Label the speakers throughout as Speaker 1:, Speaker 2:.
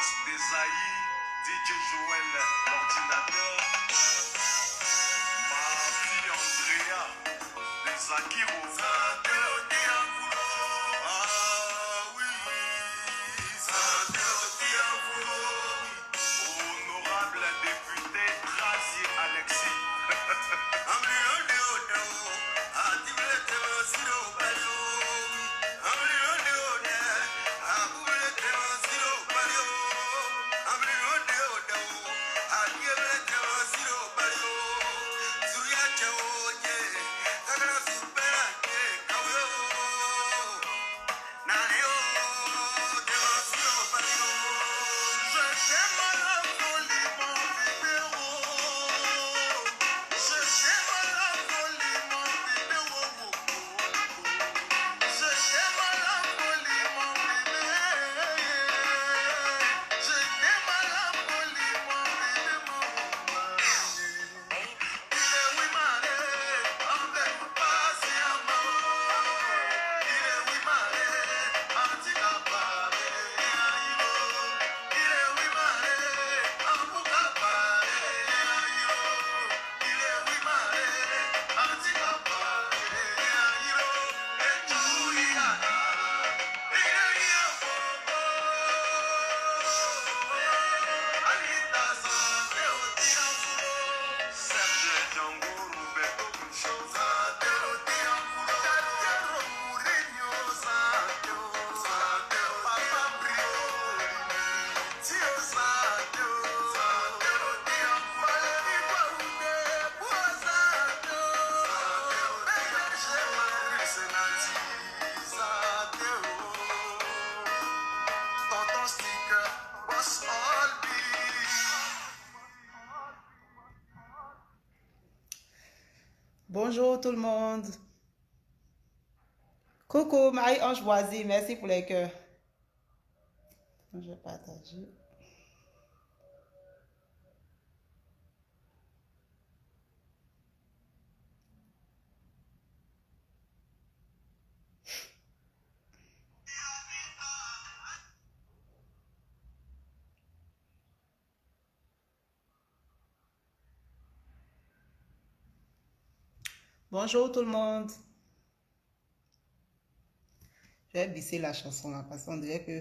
Speaker 1: Desailly, DJ Joël, l'ordinateur. Ma fille Andrea, les Akiro. Ah oui, honorable député Tracy Alexis.
Speaker 2: Bonjour tout le monde. Coucou Marie-Ange Boisy, merci pour les cœurs. Je vais partager. Bonjour tout le monde. Je vais baisser la chanson là parce qu'on dirait que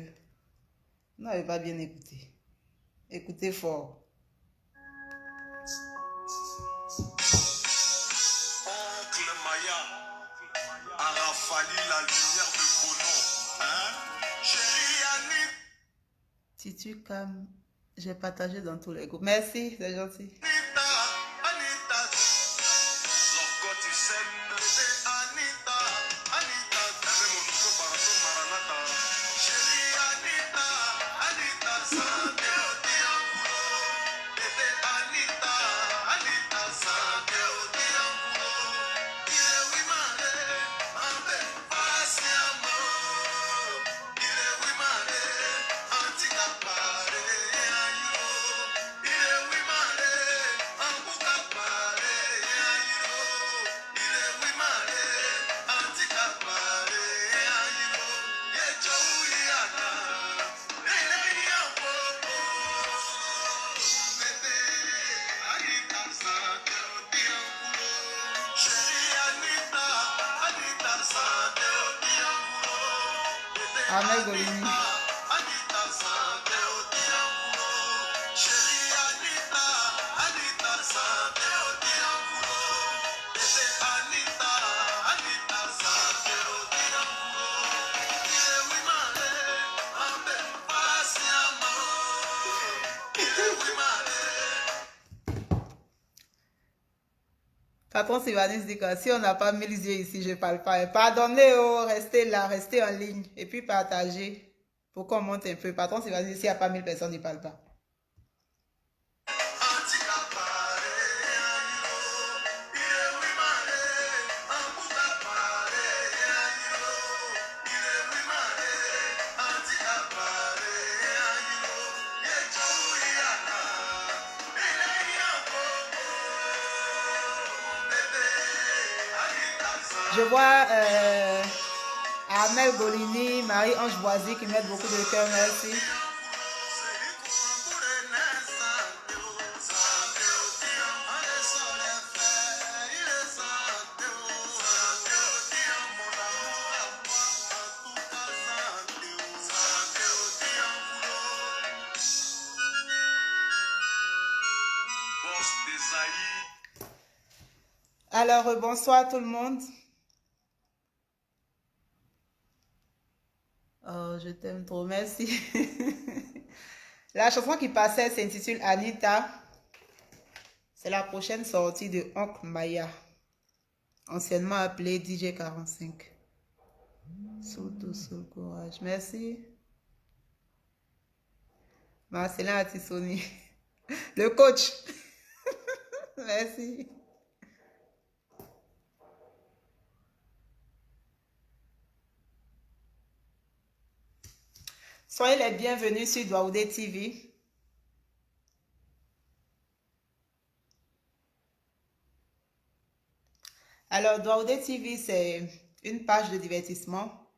Speaker 2: vous n'avez pas bien écouté. Écoutez fort.
Speaker 1: Oncle Maya, Arafali, la lumière de Bono. Hein? Chérie Annie.
Speaker 2: Si tu calmes, j'ai partagé dans tous les groupes. Merci, c'est gentil. Ahmed Golini. Patron Sylvanus dit que si on n'a pas mis les yeux ici, je ne parle pas. Pardonnez, oh, restez là, restez en ligne. Et puis partagez pour qu'on monte un peu. Patron Sylvanus, s'il n'y a pas 1000 personnes, il ne parle pas. Je vois Ahmed Golini, Marie-Ange Boisy qui mettent beaucoup de cœur, merci. Alors, bonsoir tout le monde. Oh, je t'aime trop, merci. La chanson qui passait s'intitule Anita. C'est la prochaine sortie de Oncle Maya, anciennement appelé DJ 45. Surtout sous le courage. Merci. Marcelin Atissoni. Le coach. Merci. Soyez les bienvenus sur Douaoudé TV. Alors, Douaoudé TV, c'est une page de divertissement.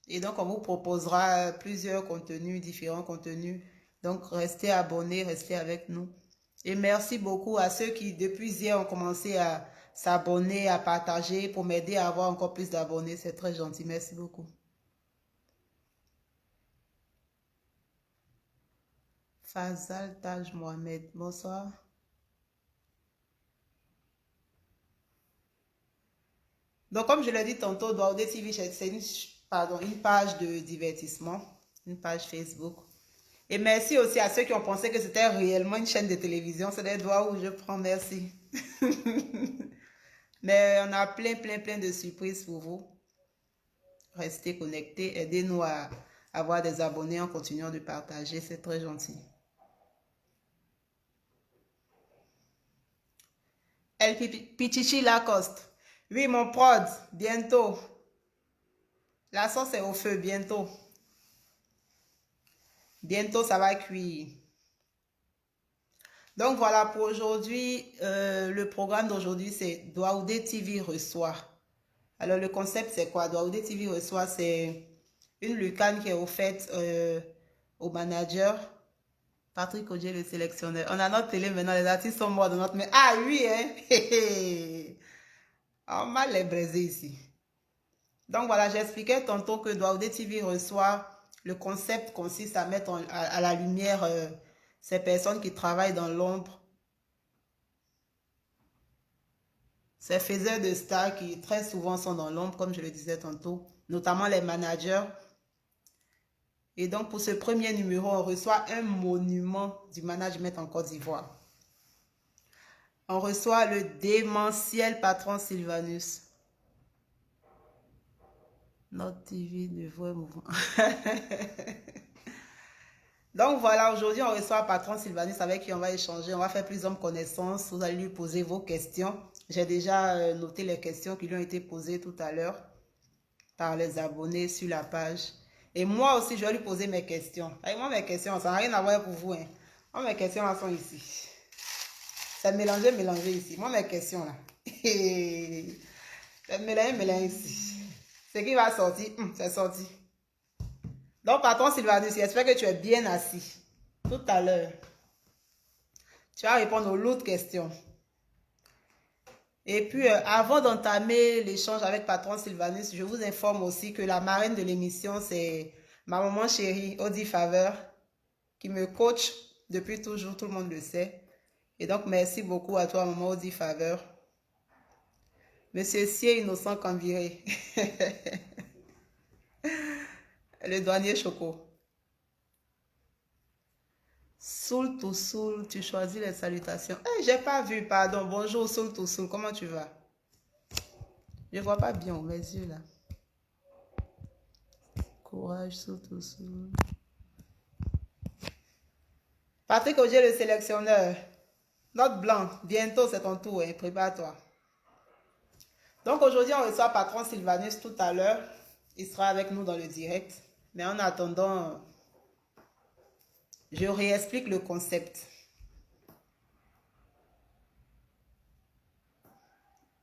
Speaker 2: Et donc, on vous proposera plusieurs contenus, différents contenus. Donc, restez abonnés, restez avec nous. Et merci beaucoup à ceux qui, depuis hier, ont commencé à s'abonner, à partager pour m'aider à avoir encore plus d'abonnés. C'est très gentil. Merci beaucoup. Fazal Taj Mohamed, bonsoir. Donc, comme je l'ai dit tantôt, Douaoudé TV, c'est une page de divertissement, une page Facebook. Et merci aussi à ceux qui ont pensé que c'était réellement une chaîne de télévision. C'est des doigts où je prends, merci. Mais on a plein de surprises pour vous. Restez connectés, aidez-nous à avoir des abonnés en continuant de partager, c'est très gentil. El Pichichi Lacoste. Oui, mon prod, bientôt. La sauce est au feu, bientôt. Bientôt, ça va cuire. Donc voilà, pour aujourd'hui, le programme d'aujourd'hui, c'est Douaoudé TV reçoit. Alors le concept, c'est quoi? Douaoudé TV reçoit, c'est une lucane qui est offerte au manager. Patrick Audier, le sélectionneur. On a notre télé maintenant, les artistes sont morts de notre... Mais ah oui, hein? On m'a les braisés ici. Donc voilà, j'expliquais tantôt que Douaoudé TV reçoit. Le concept consiste à mettre à la lumière ces personnes qui travaillent dans l'ombre. Ces faiseurs de stars qui très souvent sont dans l'ombre, comme je le disais tantôt, notamment les managers. Et donc pour ce premier numéro, on reçoit un monument du management en Côte d'Ivoire. On reçoit le démentiel patron Sylvanus. Notre TV de vrai mouvement. Donc voilà, aujourd'hui on reçoit patron Sylvanus avec qui on va échanger, on va faire plus d'hommes connaissance, vous allez lui poser vos questions. J'ai déjà noté les questions qui lui ont été posées tout à l'heure par les abonnés sur la page. Et moi aussi, je vais lui poser mes questions. Et moi, mes questions, ça n'a rien à voir pour vous. Hein. Moi, mes questions, elles sont ici. C'est mélangé ici. Moi, mes questions, là. C'est mélangé ici. Ce qui va sortir, c'est sorti. Donc, patron Sylvanus, j'espère que tu es bien assis. Tout à l'heure. Tu vas répondre aux lourdes questions. Et puis, avant d'entamer l'échange avec patron Sylvanus, je vous informe aussi que la marraine de l'émission, c'est ma maman chérie, Audi Faveur, qui me coach depuis toujours, tout le monde le sait. Et donc, merci beaucoup à toi, maman Audi Faveur. Monsieur Sier Innocent Canviré. Le douanier Choco. Soul to Soul, tu choisis les salutations. Hey, j'ai pas vu, pardon. Bonjour Soul to Soul, comment tu vas? Je vois pas bien mes yeux là. Courage, Soul to Soul. Patrick Augier, le sélectionneur. Note blanc, bientôt c'est ton tour, hein. Prépare-toi. Donc aujourd'hui, on reçoit patron Sylvanus tout à l'heure. Il sera avec nous dans le direct. Mais en attendant, je réexplique le concept.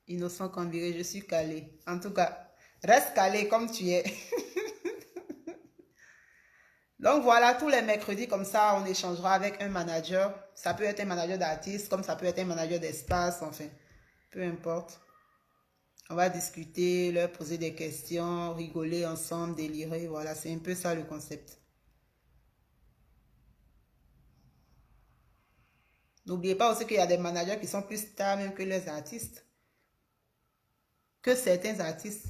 Speaker 2: Innocent Cambiré, je suis calé. En tout cas, reste calé comme tu es. Donc voilà, tous les mercredis comme ça, on échangera avec un manager. Ça peut être un manager d'artiste, comme ça peut être un manager d'espace, enfin, peu importe. On va discuter, leur poser des questions, rigoler ensemble, délirer. Voilà, c'est un peu ça le concept. N'oubliez pas aussi qu'il y a des managers qui sont plus stars même que les artistes. que certains artistes.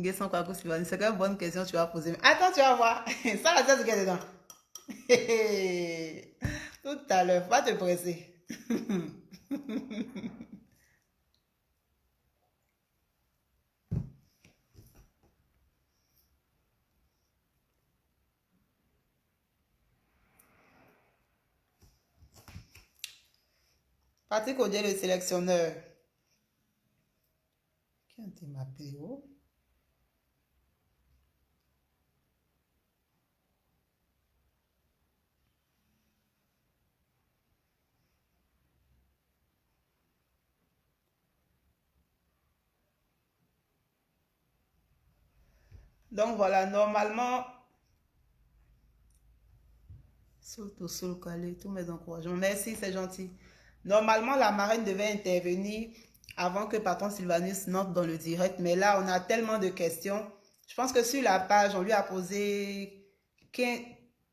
Speaker 2: C'est quelle bonne question tu vas poser. Attends, tu vas voir. Ça, la tête, regarde dedans. Tout à l'heure, va te presser. Patrick Audier, le sélectionneur. Qui a été ma PO? Donc voilà, normalement, surtout sur le calé, tous mes encouragements. Merci, c'est gentil. Normalement, la marraine devait intervenir avant que patron Sylvanus n'entre dans le direct. Mais là, on a tellement de questions. Je pense que sur la page, on lui a posé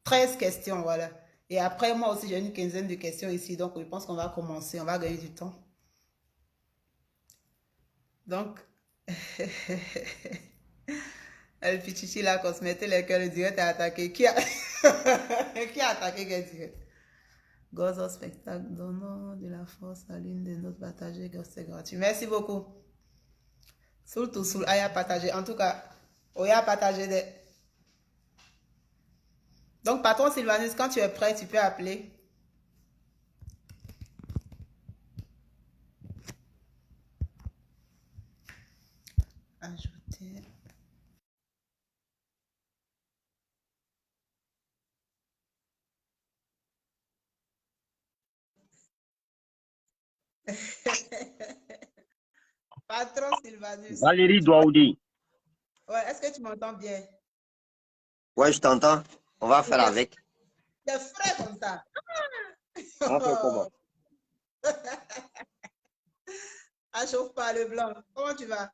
Speaker 2: 13 questions, voilà. Et après, moi aussi, j'ai une quinzaine de questions ici. Donc, je pense qu'on va commencer. On va gagner du temps. Donc, El Pichichi, là, qu'on se mettait les cœurs, le direct a attaqué. Qui a, qui a attaqué quel direct? Gozo spectacle, donnant de la force à l'une de notre partagée, c'est gratuit. Merci beaucoup. Surtout sur Aya partagé. En tout cas, Oya partagé des. Donc, patron Sylvanus, quand tu es prêt, tu peux appeler. Ajouter. Patron Sylvanus.
Speaker 3: Valérie Douaoudi.
Speaker 2: Ouais, est-ce que tu m'entends bien?
Speaker 3: Ouais, je t'entends. On va faire avec.
Speaker 2: C'est frais comme ça.
Speaker 3: On va faire comment?
Speaker 2: Ah, chauffe pas le blanc. Comment tu vas?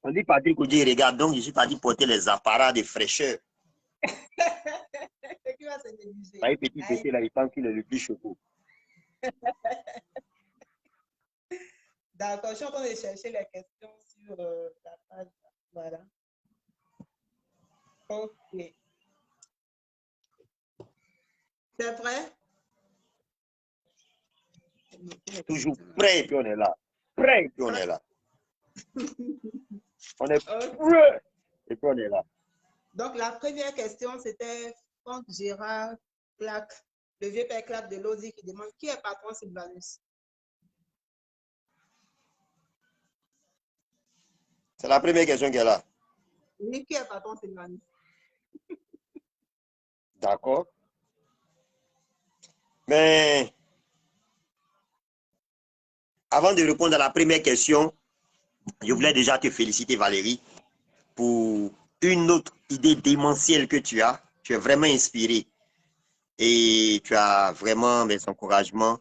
Speaker 3: On dit Patrick Oudji, regarde, donc je suis parti porter les appareils de fraîcheur.
Speaker 2: Qui va se négliger?
Speaker 3: Un petit pété là, il pense qu'il est le plus chaud.
Speaker 2: D'accord, je suis en train de chercher les questions sur la page. Voilà. Ok. C'est prêt?
Speaker 3: Toujours prêt et puis on est là. Prêt et puis on est là. On est prêt et puis on est là.
Speaker 2: Donc, la première question, c'était Franck Gérard Claque, le vieux père Claque de Lodi qui demande qui est patron Sylvanus?
Speaker 3: C'est la première question qu'elle a.
Speaker 2: Oui, qui est patron Sylvanus?
Speaker 3: D'accord. Mais avant de répondre à la première question, je voulais déjà te féliciter, Valérie, pour une autre idée démentielle que tu as. Tu es vraiment inspirée. Et tu as vraiment mes encouragements.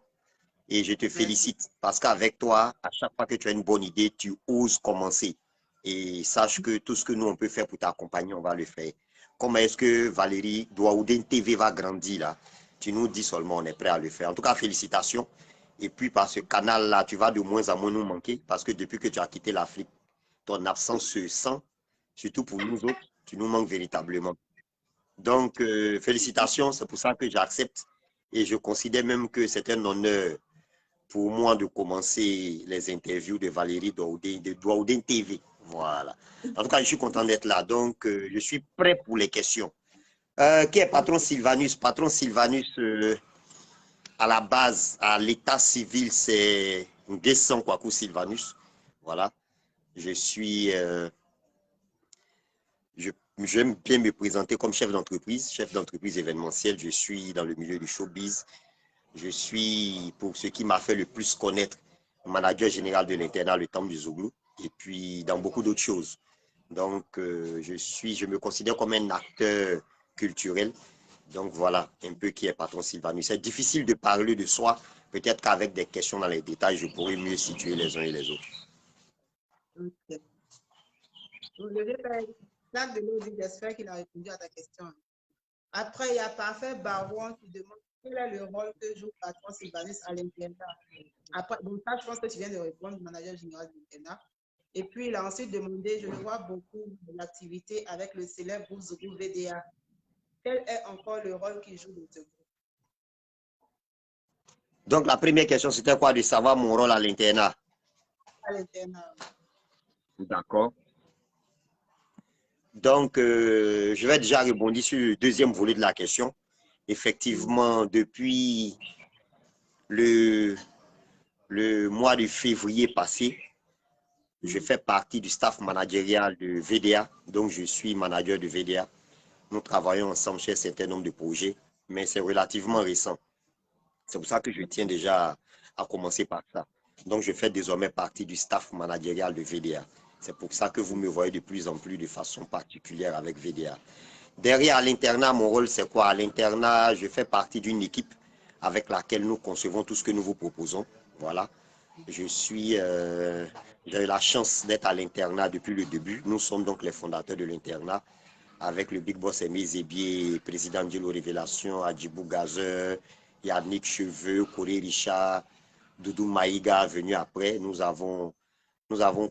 Speaker 3: Et je te félicite parce qu'avec toi, à chaque fois que tu as une bonne idée, tu oses commencer. Et sache que tout ce que nous, on peut faire pour t'accompagner, on va le faire. Comment est-ce que Valérie Douaoudin TV va grandir là? Tu nous dis seulement, on est prêt à le faire. En tout cas, félicitations. Et puis, par ce canal-là, tu vas de moins en moins nous manquer parce que depuis que tu as quitté l'Afrique, ton absence se sent, surtout pour nous autres, tu nous manques véritablement. Donc, félicitations, c'est pour ça que j'accepte et je considère même que c'est un honneur pour moi de commencer les interviews de Valérie Douaoudin, de Douaoudin TV. Voilà. En tout cas, je suis content d'être là. Donc, je suis prêt pour les questions. Qui est patron Sylvanus? Patron Sylvanus, à la base, à l'état civil, c'est Nguessan Kwaku Sylvanus. Voilà. Je suis... J'aime bien me présenter comme chef d'entreprise événementielle. Je suis dans le milieu du showbiz. Je suis, pour ce qui m'a fait le plus connaître, manager général de l'internat Le Temple du Zouglou, et puis dans beaucoup d'autres choses. Donc, je me considère comme un acteur culturel. Donc, voilà un peu qui est patron Sylvanus. C'est difficile de parler de soi. Peut-être qu'avec des questions dans les détails, je pourrais mieux situer les uns et les autres.
Speaker 2: Ok. Le vieux père Claque de Lodi, j'espère qu'il a répondu à ta question. Après, il y a Parfait Baron qui demande Quel est le rôle que joue Patron Sylvanus à l'internat? Après, donc ça, je pense que tu viens de répondre, manager général de l'internat. Et puis, il a ensuite demandé, je le vois beaucoup de l'activité avec le célèbre groupe Zougou VDA. Quel est encore le rôle qu'il joue dans ce groupe?
Speaker 3: Donc, la première question, c'était quoi? De savoir mon rôle à l'internat.
Speaker 2: À l'internat.
Speaker 3: D'accord. Donc, je vais déjà rebondir sur le deuxième volet de la question. Effectivement, depuis le mois de février passé, je fais partie du staff managérial de VDA. Donc, je suis manager de VDA. Nous travaillons ensemble sur un certain nombre de projets, mais c'est relativement récent. C'est pour ça que je tiens déjà à commencer par ça. Donc, je fais désormais partie du staff managérial de VDA. C'est pour ça que vous me voyez de plus en plus de façon particulière avec VDA. Derrière, à l'internat, mon rôle, c'est quoi? À l'internat, je fais partie d'une équipe avec laquelle nous concevons tout ce que nous vous proposons. Voilà. J'ai eu la chance d'être à l'internat depuis le début. Nous sommes donc les fondateurs de l'internat avec le Big Boss Aimé Zébier, président de Révélation, Adjibou Gazer, Yannick Cheveux, Coré Richard, Doudou Maïga venu après. Nous avons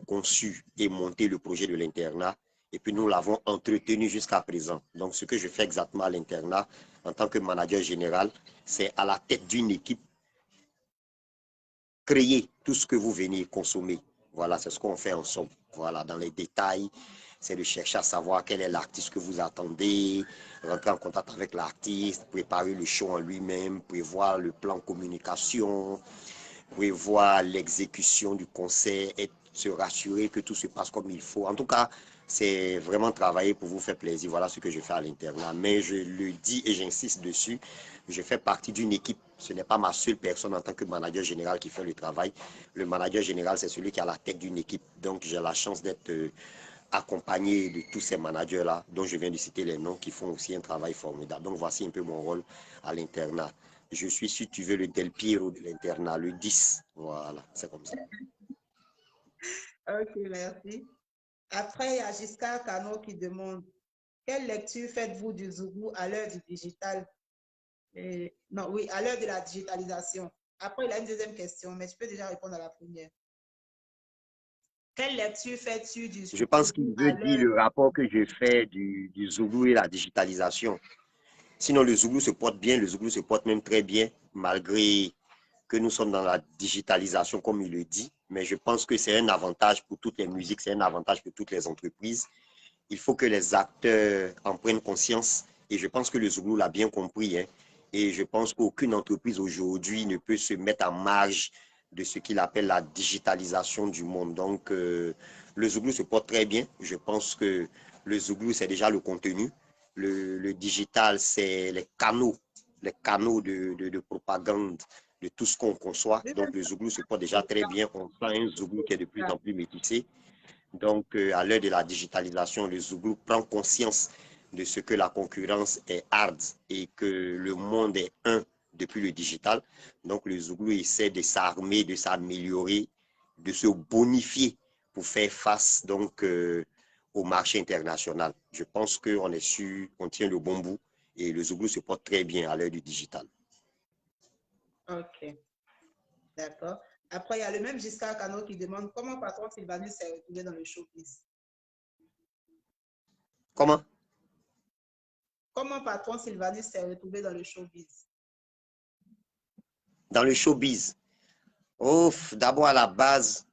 Speaker 3: conçu et monté le projet de l'internat et puis nous l'avons entretenu jusqu'à présent. Donc, ce que je fais exactement à l'internat en tant que manager général, c'est à la tête d'une équipe créer tout ce que vous venez consommer. Voilà, c'est ce qu'on fait ensemble. Voilà, dans les détails, c'est de chercher à savoir quel est l'artiste que vous attendez, rentrer en contact avec l'artiste, préparer le show en lui-même, prévoir le plan communication, prévoir l'exécution du concert et se rassurer que tout se passe comme il faut. En tout cas, c'est vraiment travailler pour vous faire plaisir. Voilà ce que je fais à l'internat. Mais je le dis et j'insiste dessus, je fais partie d'une équipe. Ce n'est pas ma seule personne en tant que manager général qui fait le travail. Le manager général, c'est celui qui a la tête d'une équipe. Donc, j'ai la chance d'être accompagné de tous ces managers-là, dont je viens de citer les noms, qui font aussi un travail formidable. Donc, voici un peu mon rôle à l'internat. Je suis, si tu veux, le Del Piero de l'internat, le 10. Voilà, c'est comme ça.
Speaker 2: Ok, merci. Après, il y a Giscard Cano qui demande quelle lecture faites-vous du Zougou à l'heure du digital? Non, oui, à l'heure de la digitalisation. Après, il a une deuxième question, mais je peux déjà répondre à la première. Quelle lecture fais-tu du
Speaker 3: Je pense qu'il
Speaker 2: Zougou
Speaker 3: veut
Speaker 2: à
Speaker 3: dire
Speaker 2: l'heure?
Speaker 3: le rapport que je fais du Zougou et la digitalisation. Sinon, le Zougou se porte bien, le Zougou se porte même très bien, malgré que nous sommes dans la digitalisation, comme il le dit. Mais je pense que c'est un avantage pour toutes les musiques, c'est un avantage pour toutes les entreprises. Il faut que les acteurs en prennent conscience. Et je pense que le Zougou l'a bien compris. Hein. Et je pense qu'aucune entreprise aujourd'hui ne peut se mettre en marge de ce qu'il appelle la digitalisation du monde. Donc, le Zougou se porte très bien. Je pense que le Zougou, c'est déjà le contenu. Le digital, c'est les canaux de propagande de tout ce qu'on conçoit. Donc, le Zougou se porte déjà très bien. On sent un Zougou qui est de plus en plus métissé. Donc, à l'heure de la digitalisation, le Zougou prend conscience de ce que la concurrence est hard et que le monde est un depuis le digital. Donc, le Zougou essaie de s'armer, de s'améliorer, de se bonifier pour faire face donc au marché international. Je pense qu'on est sûr, on tient le bon bout et le Zougou se porte très bien à l'heure du digital.
Speaker 2: Ok, d'accord. Après, il y a le même Giscard Cano qui demande comment Patron Sylvanus s'est retrouvé dans le showbiz.
Speaker 3: Comment?
Speaker 2: Comment Patron Sylvanus s'est retrouvé dans le showbiz?
Speaker 3: Dans le showbiz. Oh, d'abord à la base,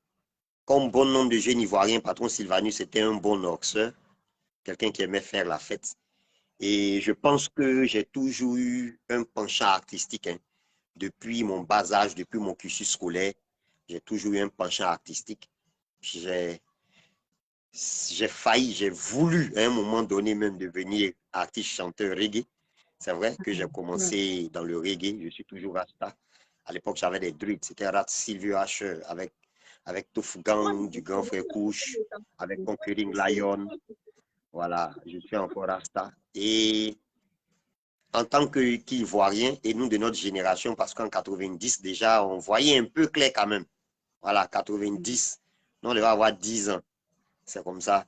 Speaker 3: comme bon nombre de jeunes Ivoiriens, Patron Sylvanus était un bon orxeur, quelqu'un qui aimait faire la fête. Et je pense que j'ai toujours eu un penchant artistique. Hein. Depuis mon bas âge, depuis mon cursus scolaire, j'ai toujours eu un penchant artistique. J'ai failli, j'ai voulu à un moment donné même devenir artiste chanteur reggae. C'est vrai que j'ai commencé dans le reggae, je suis toujours Rasta. À l'époque, j'avais des druides, c'était Rat Silvio H avec Tofu Gang, du Grand Frère Couche, avec Conquering Lion. Voilà, je suis encore Rasta. Et en tant qu'Ivoirien, et nous de notre génération, parce qu'en 90, déjà, on voyait un peu clair quand même. Voilà, 90, nous, on devait avoir 10 ans. C'est comme ça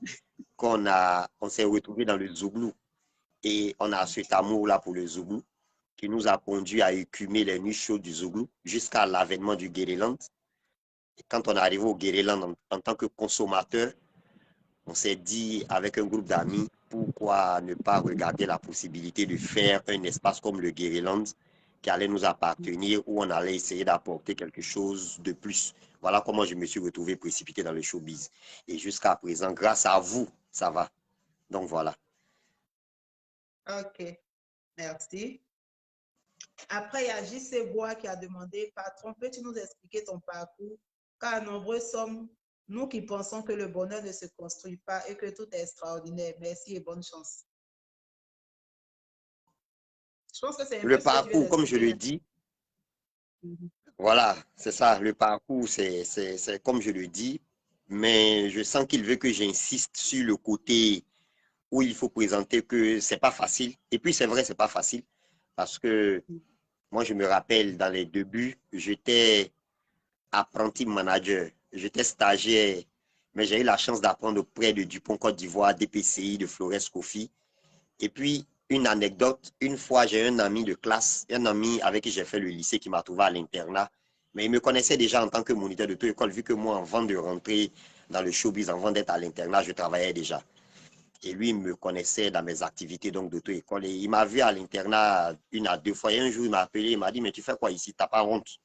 Speaker 3: on s'est retrouvé dans le Zouglou. Et on a cet amour-là pour le Zouglou. qui nous a conduit à écumer les nuits chaudes du Zougou jusqu'à l'avènement du Guéréland. Et quand on est arrivé au Guéréland en tant que consommateur, on s'est dit avec un groupe d'amis, pourquoi ne pas regarder la possibilité de faire un espace comme le Guéréland qui allait nous appartenir, où on allait essayer d'apporter quelque chose de plus. Voilà comment je me suis retrouvé précipité dans le showbiz. Et jusqu'à présent, grâce à vous, ça va. Donc voilà.
Speaker 2: Ok, merci. Après, il y a J.C. Bois qui a demandé, patron, peux-tu nous expliquer ton parcours? Car nombreux sommes nous qui pensons que le bonheur ne se construit pas et que tout est extraordinaire. Merci et bonne chance. Je pense que c'est un
Speaker 3: Le
Speaker 2: peu ce que tu viens
Speaker 3: parcours, comme je le
Speaker 2: d'expliquer.
Speaker 3: dis,
Speaker 2: Mhm.
Speaker 3: voilà, c'est ça. Le parcours, c'est comme je le dis, mais je sens qu'il veut que j'insiste sur le côté où il faut présenter que c'est pas facile. Et puis, c'est vrai, c'est pas facile parce que moi, je me rappelle dans les débuts, j'étais apprenti manager, j'étais stagiaire, mais j'ai eu la chance d'apprendre auprès de Dupont Côte d'Ivoire, DPCI, de Flores Kofi. Et puis, une anecdote, une fois, j'ai un ami de classe, un ami avec qui j'ai fait le lycée qui m'a trouvé à l'internat, mais il me connaissait déjà en tant que moniteur de auto-école, vu que moi, avant de rentrer dans le showbiz, avant d'être à l'internat, je travaillais déjà. Et lui, il me connaissait dans mes activités donc d'auto-école. Et il m'a vu à l'internat une à deux fois. Et un jour, il m'a appelé, il m'a dit, mais tu fais quoi ici? T'as pas honte?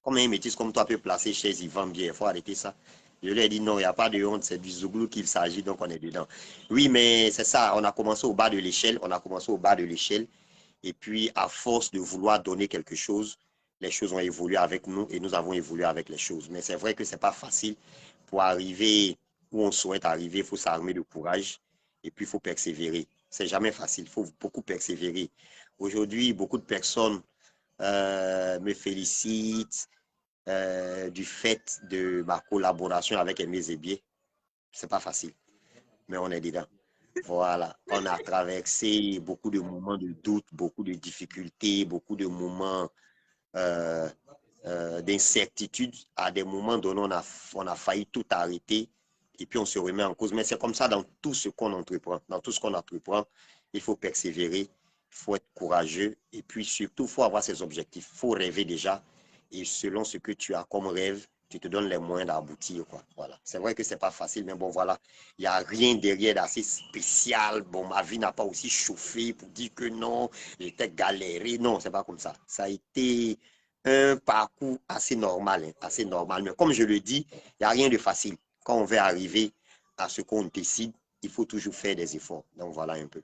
Speaker 3: Comment un métis comme toi peut placer chez Yvan bien? Il faut arrêter ça. Je lui ai dit, non, il n'y a pas de honte, c'est du Zouglou qu'il s'agit, donc on est dedans. Oui, mais c'est ça, on a commencé au bas de l'échelle, on a commencé au bas de l'échelle. Et puis, à force de vouloir donner quelque chose, les choses ont évolué avec nous et nous avons évolué avec les choses. Mais c'est vrai que ce n'est pas facile. Pour arriver où on souhaite arriver, il faut s'armer de courage et puis il faut persévérer. C'est jamais facile, il faut beaucoup persévérer. Aujourd'hui, beaucoup de personnes me félicitent du fait de ma collaboration avec Aimé Zébier. C'est pas facile, mais on est dedans. Voilà, on a traversé beaucoup de moments de doute, beaucoup de difficultés, beaucoup de moments d'incertitude. À des moments donnés, on a failli tout arrêter et puis on se remet en cause. Mais c'est comme ça dans tout ce qu'on entreprend. Dans tout ce qu'on entreprend, il faut persévérer, il faut être courageux et puis surtout, il faut avoir ses objectifs. Il faut rêver déjà et selon ce que tu as comme rêve, tu te donnes les moyens d'aboutir. Voilà. C'est vrai que ce n'est pas facile, mais bon, voilà. Il n'y a rien derrière d'assez spécial. Bon, ma vie n'a pas aussi chauffé pour dire que non, j'étais galéré. Non, ce n'est pas comme ça. Ça a été un parcours assez normal, hein, assez normal. Mais comme je le dis, il n'y a rien de facile. Quand on veut arriver à ce qu'on décide, il faut toujours faire des efforts. Donc voilà un peu.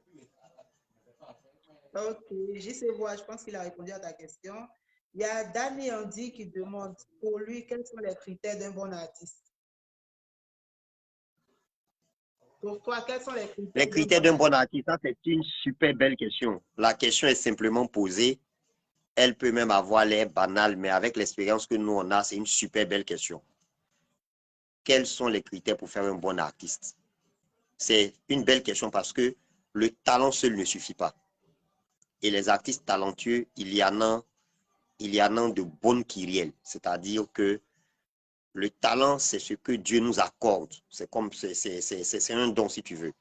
Speaker 2: Ok, J.C. Bois, je pense qu'il a répondu à ta question. Il y a Danny Andy qui demande pour lui quels sont les critères d'un bon artiste. Pour toi, quels sont les critères
Speaker 3: Les
Speaker 2: d'un
Speaker 3: critères
Speaker 2: bon
Speaker 3: d'un bon
Speaker 2: artiste?
Speaker 3: artiste, c'est une super belle question. La question est simplement posée. Elle peut même avoir l'air banale, mais avec l'expérience que nous on a, c'est une super belle question. Quels sont les critères pour faire un bon artiste? C'est une belle question parce que le talent seul ne suffit pas. Et les artistes talentueux, il y en a de bonnes kyrielles. C'est-à-dire que le talent, c'est ce que Dieu nous accorde. C'est un don si tu veux.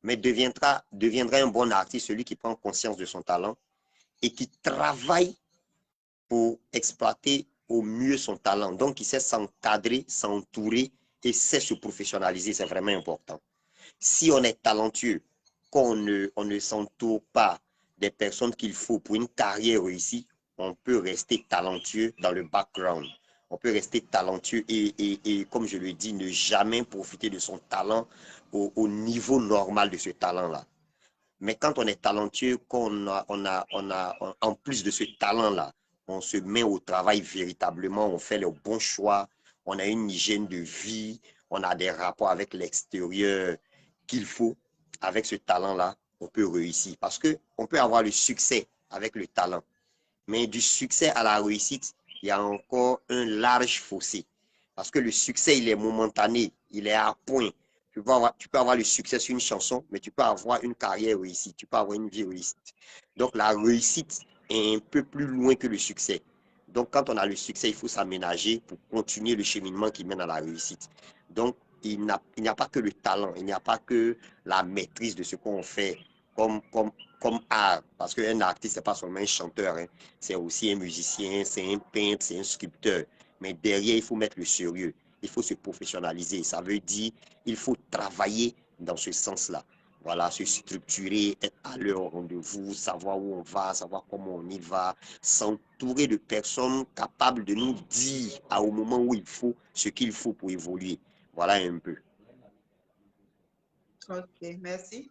Speaker 3: Mais deviendra un bon artiste celui qui prend conscience de son talent et qui travaille pour exploiter au mieux son talent. Donc, il sait s'encadrer, s'entourer et sait se professionnaliser. C'est vraiment important. Si on est talentueux, qu'on ne s'entoure pas des personnes qu'il faut pour une carrière réussie, on peut rester talentueux dans le background. On peut rester talentueux et comme je le dis, ne jamais profiter de son talent au niveau normal de ce talent-là. Mais quand on est talentueux, en plus de ce talent-là, on se met au travail véritablement, on fait le bon choix, on a une hygiène de vie, on a des rapports avec l'extérieur qu'il faut. Avec ce talent-là, on peut réussir. Parce qu'on peut avoir le succès avec le talent. Mais du succès à la réussite, il y a encore un large fossé. Parce que le succès, il est momentané, il est à point. Tu peux avoir le succès sur une chanson, mais tu peux avoir une carrière réussie, tu peux avoir une vie réussie. Donc la réussite est un peu plus loin que le succès. Donc quand on a le succès, il faut s'aménager pour continuer le cheminement qui mène à la réussite. Donc il n'y a pas que le talent, il n'y a pas que la maîtrise de ce qu'on fait comme art. Parce qu'un artiste, ce n'est pas seulement un chanteur, hein. C'est aussi un musicien, c'est un peintre, c'est un sculpteur. Mais derrière, il faut mettre le sérieux. Il faut se professionnaliser. Ça veut dire il faut travailler dans ce sens-là. Voilà, se structurer, être à l'heure au rendez-vous, savoir où on va, savoir comment on y va, s'entourer de personnes capables de nous dire au moment où il faut ce qu'il faut pour évoluer. Voilà un peu.
Speaker 2: Ok, merci.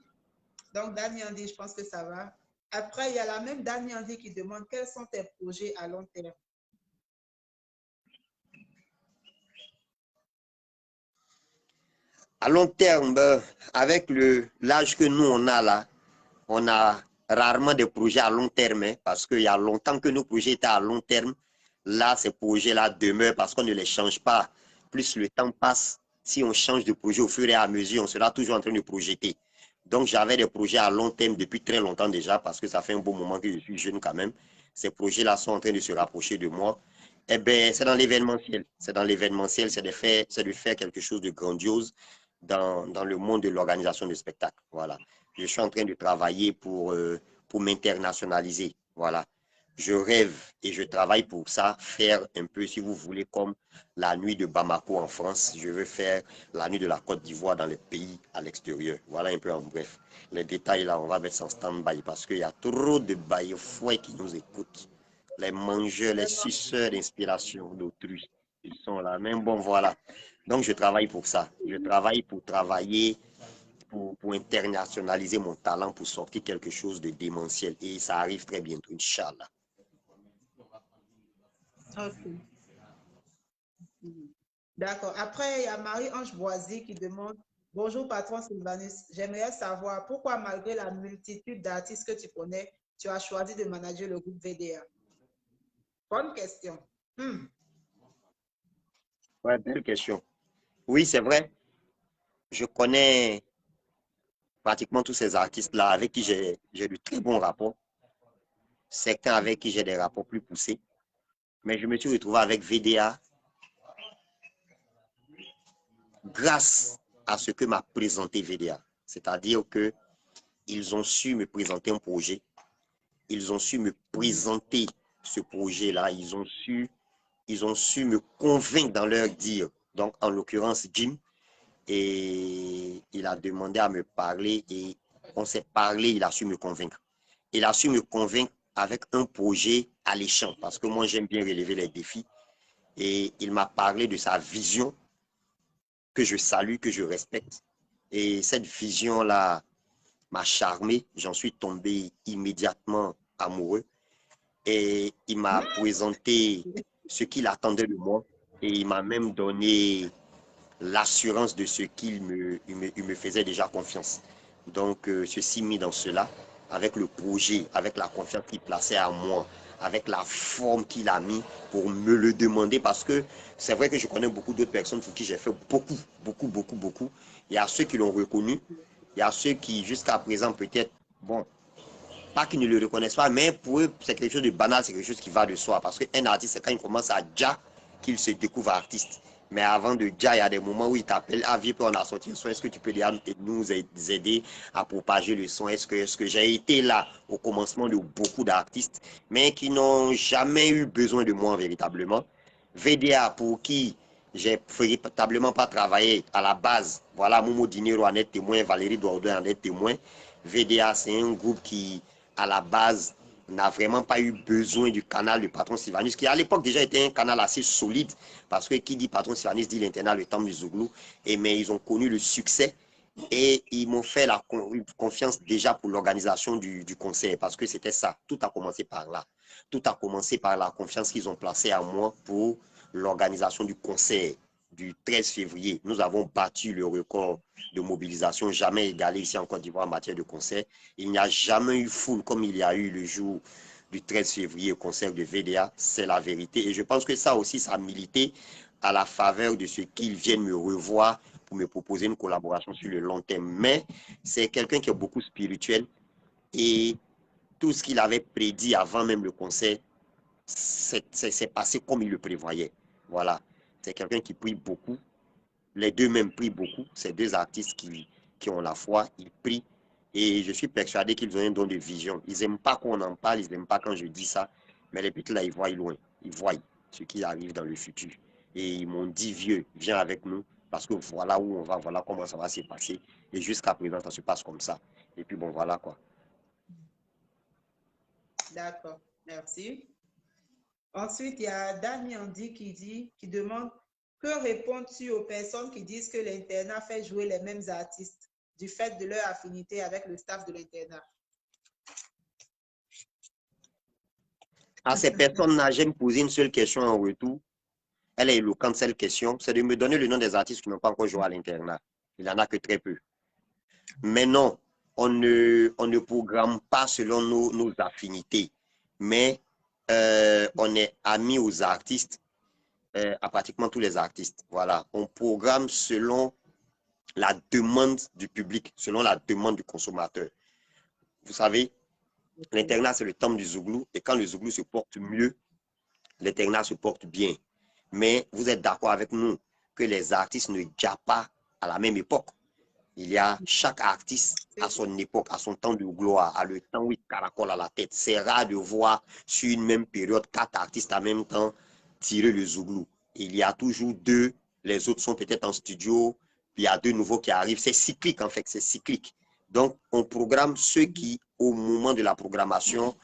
Speaker 2: Donc, Dani Andy, je pense que ça va. Après, il y a la même Dani Andy qui demande quels sont tes projets à long terme.
Speaker 3: À long terme, avec l'âge que nous on a là, on a rarement des projets à long terme, hein, parce qu'il y a longtemps que nos projets étaient à long terme. Là, ces projets-là demeurent parce qu'on ne les change pas. Plus le temps passe, si on change de projet au fur et à mesure, on sera toujours en train de projeter. Donc, j'avais des projets à long terme depuis très longtemps déjà, parce que ça fait un bon moment que je suis jeune quand même. Ces projets-là sont en train de se rapprocher de moi. Eh bien, c'est dans l'événementiel. C'est dans l'événementiel, c'est de faire quelque chose de grandiose dans le monde de l'organisation de spectacles. Voilà. Je suis en train de travailler pour m'internationaliser. Voilà. Je rêve et je travaille pour ça, faire un peu, si vous voulez, comme la nuit de Bamako en France. Je veux faire la nuit de la Côte d'Ivoire dans les pays à l'extérieur. Voilà un peu en bref. Les détails là, on va mettre ça en stand-by parce qu'il y a trop de baillefouets qui nous écoutent. Les mangeurs, les suceurs d'inspiration d'autrui, ils sont là. Mais bon, voilà. Donc, je travaille pour ça. Je travaille pour travailler pour internationaliser mon talent, pour sortir quelque chose de démentiel. Et ça arrive très bientôt, Inch'Allah.
Speaker 2: Ok. D'accord. Après, il y a Marie-Ange Boisy qui demande bonjour, patron Sylvanus. J'aimerais savoir pourquoi, malgré la multitude d'artistes que tu connais, tu as choisi de manager le groupe VDA. Bonne question.
Speaker 3: Ouais, belle question. Oui, c'est vrai. Je connais pratiquement tous ces artistes-là avec qui j'ai de très bons rapports. Certains avec qui j'ai des rapports plus poussés. Mais je me suis retrouvé avec VDA grâce à ce que m'a présenté VDA. C'est-à-dire que ils ont su me présenter un projet. Ils ont su me présenter ce projet-là. Ils ont su me convaincre dans leur dire. Donc, en l'occurrence, Jim, et il a demandé à me parler et on s'est parlé, il a su me convaincre. Il a su me convaincre avec un projet alléchant parce que moi, j'aime bien relever les défis. Et il m'a parlé de sa vision que je salue, que je respecte. Et cette vision-là m'a charmé. J'en suis tombé immédiatement amoureux. Et il m'a présenté ce qu'il attendait de moi. Et il m'a même donné l'assurance de ce qu'il me faisait déjà confiance. Donc, ceci mis dans cela, avec le projet, avec la confiance qu'il plaçait à moi, avec la forme qu'il a mis pour me le demander, parce que c'est vrai que je connais beaucoup d'autres personnes pour qui j'ai fait beaucoup. Il y a ceux qui l'ont reconnu, il y a ceux qui, jusqu'à présent, peut-être, bon, pas qu'ils ne le reconnaissent pas, mais pour eux, c'est quelque chose de banal, c'est quelque chose qui va de soi. Parce qu'un artiste, c'est quand il commence à déjà qu'il se découvre artiste. Mais avant de déjà, il y a des moments où il t'appelle, ah, viens, on a sorti un son, est-ce que tu peux nous aider à propager le son? Est-ce que j'ai été là au commencement de beaucoup d'artistes, mais qui n'ont jamais eu besoin de moi véritablement. VDA, pour qui j'ai véritablement pas travaillé à la base. Voilà, Momo Dinero en est témoin, Valérie Douardou en est témoin. VDA, c'est un groupe qui, à la base, n'a vraiment pas eu besoin du canal du patron Sylvanus, qui à l'époque déjà était un canal assez solide, parce que qui dit patron Sylvanus dit l'internat, le temps du Zouglou, mais ils ont connu le succès et ils m'ont fait la confiance déjà pour l'organisation du concert, parce que c'était ça, tout a commencé par là. Tout a commencé par la confiance qu'ils ont placée à moi pour l'organisation du concert du 13 février. Nous avons battu le record de mobilisation jamais égalé ici en Côte d'Ivoire en matière de concert. Il n'y a jamais eu foule comme il y a eu le jour du 13 février au concert de VDA. C'est la vérité. Et je pense que ça aussi, ça a milité à la faveur de ce qu'ils viennent me revoir pour me proposer une collaboration sur le long terme. Mais c'est quelqu'un qui est beaucoup spirituel et tout ce qu'il avait prédit avant même le concert, c'est passé comme il le prévoyait. Voilà. C'est quelqu'un qui prie beaucoup. Les deux même prient beaucoup. Ces deux artistes qui ont la foi, ils prient. Et je suis persuadé qu'ils ont un don de vision. Ils n'aiment pas qu'on en parle, ils n'aiment pas quand je dis ça. Mais les petits là, ils voient loin. Ils voient ce qui arrive dans le futur. Et ils m'ont dit, vieux, viens avec nous. Parce que voilà où on va, voilà comment ça va se passer. Et jusqu'à présent, ça se passe comme ça. Et puis bon, voilà quoi.
Speaker 2: D'accord, merci. Ensuite, il y a Dani Andy qui demande que répondre-tu aux personnes qui disent que l'internat fait jouer les mêmes artistes du fait de leur affinité avec le staff de l'internat?
Speaker 3: À ces personnes-là, j'aime poser une seule question en retour. Elle est éloquente, cette question. C'est de me donner le nom des artistes qui n'ont pas encore joué à l'internat. Il n'y en a que très peu. Mais non, on ne programme pas selon nos affinités. Mais on est amis aux artistes, à pratiquement tous les artistes. Voilà. On programme selon la demande du public, selon la demande du consommateur. Vous savez, l'internat, c'est le temple du Zouglou. Et quand le Zouglou se porte mieux, l'internat se porte bien. Mais vous êtes d'accord avec nous que les artistes ne jappent pas à la même époque. Il y a chaque artiste à son époque, à son temps de gloire, à le temps où il caracole à la tête. C'est rare de voir sur une même période 4 artistes en même temps tirer le Zouglou. Il y a toujours 2, les autres sont peut-être en studio, puis il y a 2 nouveaux qui arrivent. C'est cyclique en fait, c'est cyclique. Donc on programme ceux qui, au moment de la programmation,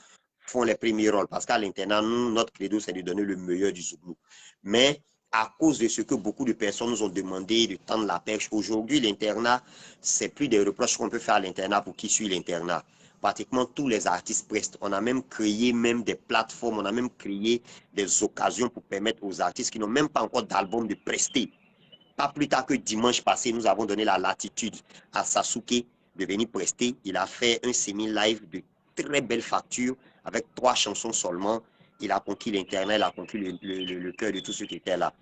Speaker 3: font les premiers rôles. Parce qu'à l'internat, nous, notre credo, c'est de donner le meilleur du Zouglou. Mais à cause de ce que beaucoup de personnes nous ont demandé de tendre la perche, aujourd'hui, l'internat, c'est plus des reproches qu'on peut faire à l'internat pour qui suit l'internat. Pratiquement tous les artistes prestent. On a même créé des plateformes, on a même créé des occasions pour permettre aux artistes qui n'ont même pas encore d'album de prester. Pas plus tard que dimanche passé, nous avons donné la latitude à Sasuke de venir prester. Il a fait un semi-live de très belle facture avec 3 chansons seulement. Il a conquis l'internet, il a conquis le cœur de tous ceux qui étaient là.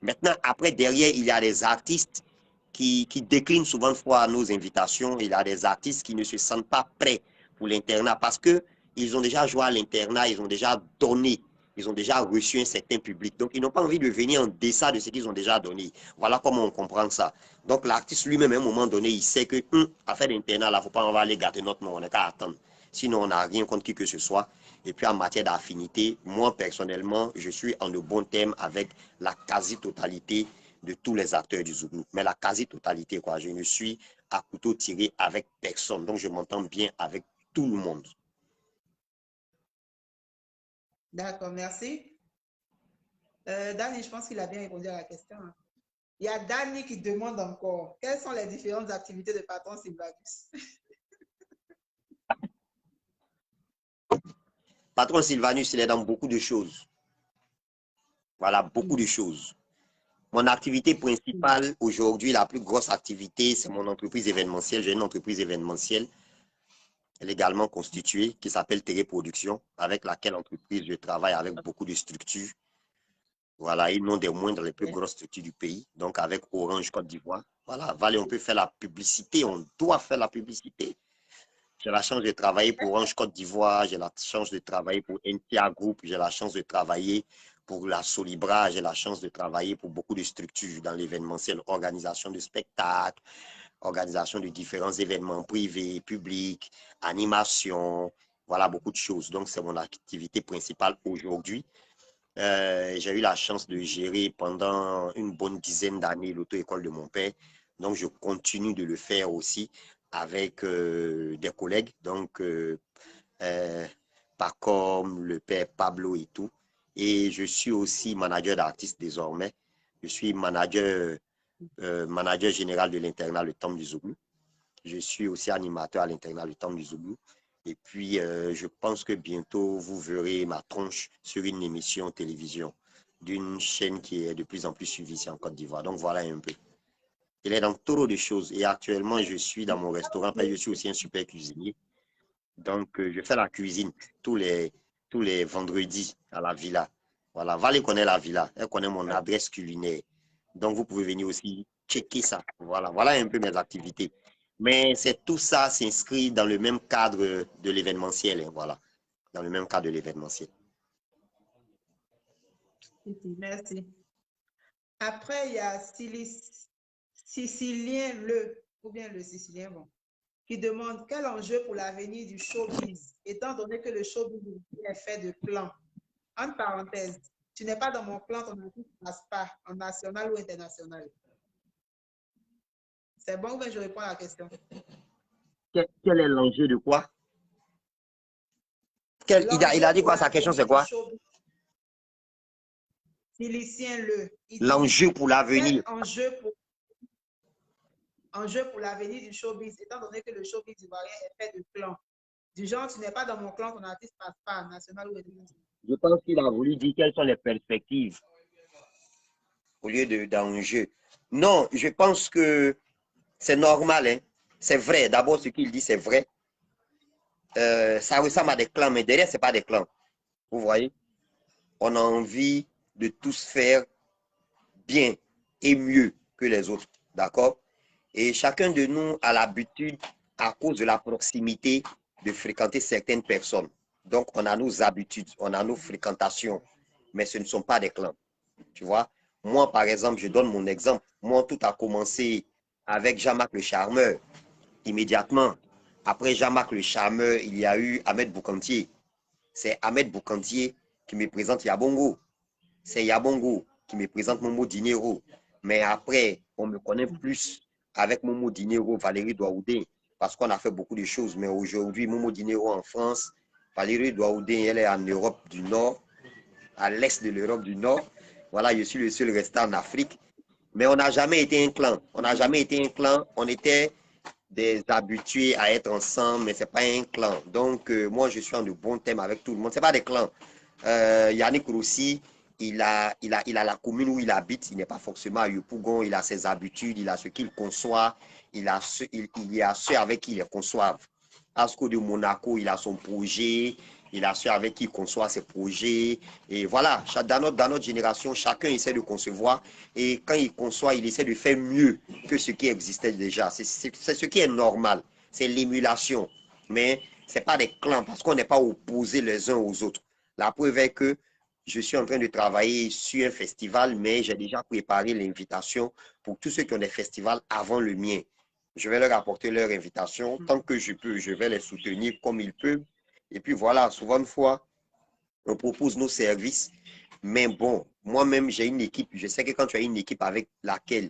Speaker 3: Maintenant, après, derrière, il y a des artistes qui déclinent souvent fois nos invitations. Il y a des artistes qui ne se sentent pas prêts pour l'internat parce qu'ils ont déjà joué à l'internat, ils ont déjà donné, ils ont déjà reçu un certain public. Donc, ils n'ont pas envie de venir en deçà de ce qu'ils ont déjà donné. Voilà comment on comprend ça. Donc, l'artiste lui-même, à un moment donné, il sait que, à faire l'internat, là, il ne faut pas, on va aller gâter notre nom, on n'est qu'à attendre. Sinon, on n'a rien contre qui que ce soit. Et puis, en matière d'affinité, moi, personnellement, je suis en de bons termes avec la quasi-totalité de tous les acteurs du Zouglou. Mais la quasi-totalité, quoi. Je ne suis à couteau tiré avec personne. Donc, je m'entends bien avec tout le monde.
Speaker 2: D'accord, merci. Dani, je pense qu'il a bien répondu à la question. Il y a Dani qui demande encore, quelles sont les différentes activités de Patron Sylvanus?
Speaker 3: Patron Sylvanus, il est dans beaucoup de choses. Voilà, beaucoup de choses. Mon activité principale aujourd'hui, la plus grosse activité, c'est mon entreprise événementielle. J'ai une entreprise événementielle légalement constituée qui s'appelle Téléproduction, avec laquelle entreprise je travaille avec beaucoup de structures. Voilà, ils n'ont des moindres, les plus grosses structures du pays. Donc, avec Orange Côte d'Ivoire. Voilà, Valé, on peut faire la publicité, on doit faire la publicité. J'ai la chance de travailler pour Orange Côte d'Ivoire, j'ai la chance de travailler pour NTA Group, j'ai la chance de travailler pour la Solibra, j'ai la chance de travailler pour beaucoup de structures dans l'événementiel, organisation de spectacles, organisation de différents événements privés, publics, animation, voilà beaucoup de choses. Donc, c'est mon activité principale aujourd'hui. J'ai eu la chance de gérer pendant une bonne dizaine d'années l'auto-école de mon père. Donc, je continue de le faire aussi avec des collègues. Donc, pas comme le père Pablo et tout. Et je suis aussi manager d'artistes désormais. Je suis manager général de l'internat Le Temple du Zouglou. Je suis aussi animateur à l'internat Le Temple du Zouglou. Et puis, je pense que bientôt, vous verrez ma tronche sur une émission télévision d'une chaîne qui est de plus en plus suivie ici en Côte d'Ivoire. Donc, voilà un peu. Il est dans trop de choses. Et actuellement, je suis dans mon restaurant. Je suis aussi un super cuisinier. Donc, je fais la cuisine tous les vendredis à la villa. Voilà, Valé connaît la villa. Elle connaît mon adresse culinaire. Donc, vous pouvez venir aussi checker ça. Voilà, voilà un peu mes activités. Mais c'est tout ça s'inscrit dans le même cadre de l'événementiel. Hein, voilà, dans le même cadre de l'événementiel.
Speaker 2: Merci. Après, il y a Sicilien Le, ou bien le Sicilien, bon. qui demande quel enjeu pour l'avenir du showbiz, étant donné que le showbiz est fait de clans. Entre parenthèses, tu n'es pas dans mon clan, ton artiste ne passe pas en national ou international. C'est bon que je réponds à la question.
Speaker 3: Quel est l'enjeu de quoi? Il a dit quoi? Sa question, c'est quoi?
Speaker 2: Félicien-le.
Speaker 3: L'enjeu pour l'avenir.
Speaker 2: Enjeu pour l'avenir du showbiz, étant donné que le showbiz ivoirien est fait de clans. Du genre, tu n'es pas dans mon clan, ton artiste ne passe pas, national ou international.
Speaker 3: Je pense qu'il a voulu dire quelles sont les perspectives au lieu d'enjeu. Non, je pense que c'est normal, hein. C'est vrai. D'abord, ce qu'il dit, c'est vrai. Ça ressemble à des clans, mais derrière, ce n'est pas des clans. Vous voyez? On a envie de tous faire bien et mieux que les autres. D'accord? Et chacun de nous a l'habitude, à cause de la proximité, de fréquenter certaines personnes. Donc, on a nos habitudes, on a nos fréquentations, mais ce ne sont pas des clans. Tu vois? Moi, par exemple, je donne mon exemple. Moi, tout a commencé avec Jean-Marc le Charmeur. Immédiatement, après Jean-Marc le Charmeur, il y a eu Ahmed Boukantier. C'est Ahmed Boukantier qui me présente Yabongo. C'est Yabongo qui me présente Momo Dinero. Mais après, on me connaît plus avec Momo Dinero, Valérie Douaoudé, parce qu'on a fait beaucoup de choses. Mais aujourd'hui, Momo Dinero en France, Valérie Douaoudé, elle est en Europe du Nord, à l'est de l'Europe du Nord. Voilà, je suis le seul restant en Afrique. Mais on n'a jamais été un clan. On n'a jamais été un clan. On était des habitués à être ensemble, mais ce n'est pas un clan. Donc, moi, je suis en de bons thèmes avec tout le monde. Ce n'est pas des clans. Yannick Roussi, il a la commune où il habite. Il n'est pas forcément à Yopougon. Il a ses habitudes, il a ce qu'il conçoit. Il y a ceux avec qui il conçoivent. Asco de Monaco, il a son projet. Il a ceux avec qui il conçoit ses projets. Et voilà, dans notre génération, chacun essaie de concevoir. Et quand il conçoit, il essaie de faire mieux que ce qui existait déjà. C'est ce qui est normal. C'est l'émulation. Mais ce n'est pas des clans parce qu'on n'est pas opposés les uns aux autres. La preuve est que je suis en train de travailler sur un festival, mais j'ai déjà préparé l'invitation pour tous ceux qui ont des festivals avant le mien. Je vais leur apporter leur invitation. Tant que je peux, je vais les soutenir comme ils peuvent. Et puis voilà, souvent une fois, on propose nos services. Mais bon, moi-même, j'ai une équipe. Je sais que quand tu as une équipe avec laquelle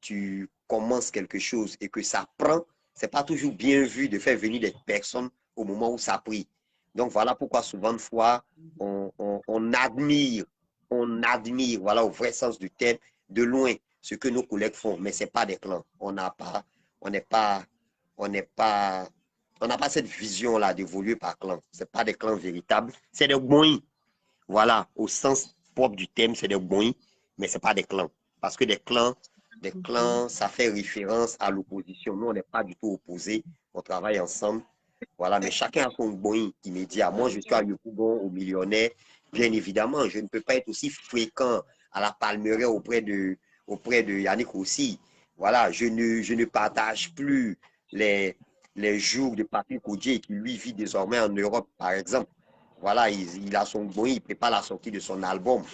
Speaker 3: tu commences quelque chose et que ça prend, ce n'est pas toujours bien vu de faire venir des personnes au moment où ça prie. Donc voilà pourquoi souvent une fois, on admire, voilà, au vrai sens du terme, de loin, ce que nos collègues font. Mais ce n'est pas des clans. On n'a pas cette vision-là d'évoluer par clan. Ce n'est pas des clans véritables. C'est des boins. Voilà, au sens propre du terme, c'est des boins, mais ce n'est pas des clans. Parce que des clans, ça fait référence à l'opposition. Nous, on n'est pas du tout opposés. On travaille ensemble. Voilà, mais chacun a son boin immédiat. Moi, je suis à Yopougon, au Millionnaire. Bien évidemment, je ne peux pas être aussi fréquent à la Palmeraie auprès de Yannick aussi. Voilà, je ne partage plus les jours de Patrick Odier qui, lui, vit désormais en Europe, par exemple. Voilà, il a son bon, il prépare la sortie de son album.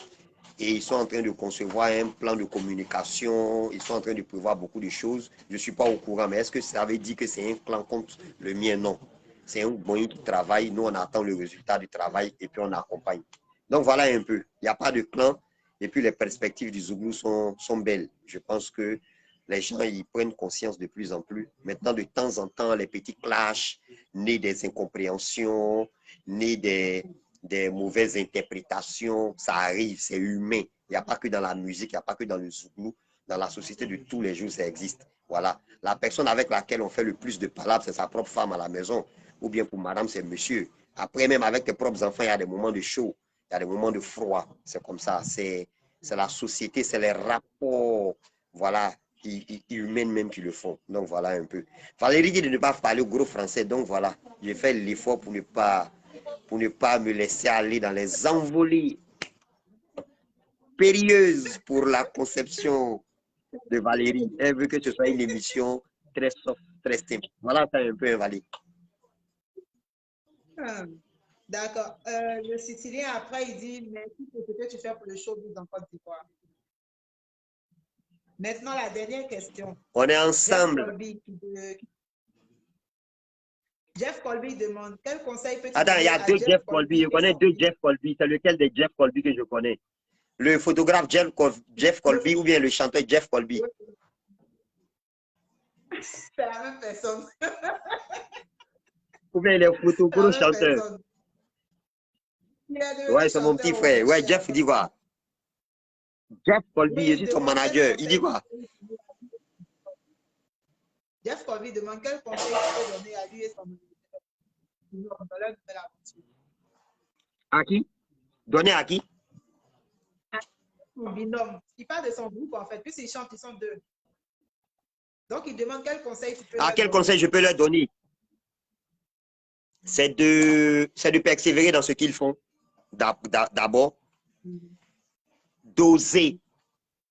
Speaker 3: Et ils sont en train de concevoir un plan de communication. Ils sont en train de prévoir beaucoup de choses. Je ne suis pas au courant, mais est-ce que ça veut dire que c'est un clan contre le mien? Non. C'est un bon qui travaille. Nous, on attend le résultat du travail et puis on accompagne. Donc voilà un peu. Il n'y a pas de clan. Et puis les perspectives du Zouglou sont belles. Je pense que les gens y prennent conscience de plus en plus. Maintenant, de temps en temps, les petits clashs, nés des incompréhensions, nés des mauvaises interprétations, ça arrive, c'est humain. Il n'y a pas que dans la musique, il n'y a pas que dans le Zouglou. Dans la société de tous les jours, ça existe. Voilà. La personne avec laquelle on fait le plus de palabres, c'est sa propre femme à la maison. Ou bien pour madame, c'est monsieur. Après, même avec tes propres enfants, il y a des moments de chaud, il y a des moments de froid. C'est comme ça. C'est la société, c'est les rapports, voilà, humains même qui le font. Donc, voilà un peu. Valérie dit de ne pas parler gros français. Donc, voilà, j'ai fait l'effort pour ne pas me laisser aller dans les envolées périlleuses pour la conception de Valérie. Elle veut que ce soit une émission très soft, très simple. Voilà, ça un peu invalide.
Speaker 2: D'accord. Le Sicilien, après, il dit merci pour ce que tu fais pour le showbiz en Côte d'Ivoire. Maintenant, la dernière question.
Speaker 3: On est ensemble.
Speaker 2: Jeff Colby demande quel conseil peux-tu
Speaker 3: Attends, il y
Speaker 2: donner
Speaker 3: a
Speaker 2: à
Speaker 3: deux
Speaker 2: Jeff
Speaker 3: Jeff Colby.
Speaker 2: Colby
Speaker 3: Je
Speaker 2: et
Speaker 3: connais
Speaker 2: son
Speaker 3: deux
Speaker 2: fils?
Speaker 3: Jeff Colby. C'est lequel des Jeff Colby que je connais? Le photographe Jeff Colby ou bien le chanteur Jeff Colby?
Speaker 2: C'est la même personne.
Speaker 3: Ou bien les
Speaker 2: C'est la
Speaker 3: photogros
Speaker 2: même
Speaker 3: chanteurs?
Speaker 2: personne. Il est devenu
Speaker 3: Ouais, c'est mon petit
Speaker 2: chanteur
Speaker 3: frère. Ouais,
Speaker 2: aujourd'hui à
Speaker 3: Jeff, il dit
Speaker 2: force.
Speaker 3: quoi? Jeff Colby,
Speaker 2: Oui,
Speaker 3: je
Speaker 2: il
Speaker 3: suis son
Speaker 2: demande quel
Speaker 3: manager. Il dit
Speaker 2: conseil.
Speaker 3: quoi?
Speaker 2: Jeff Colby demande quel conseil tu peux donner à lui et son dans leur nouvelle aventure.
Speaker 3: À qui? Donner à qui?
Speaker 2: Son binôme. Il parle de son groupe en fait. Puis ils chantent, ils sont deux. Donc il demande quel conseil tu peux
Speaker 3: À
Speaker 2: leur
Speaker 3: quel
Speaker 2: donner.
Speaker 3: conseil je peux leur donner? C'est de persévérer dans ce qu'ils font. D'abord, d'oser.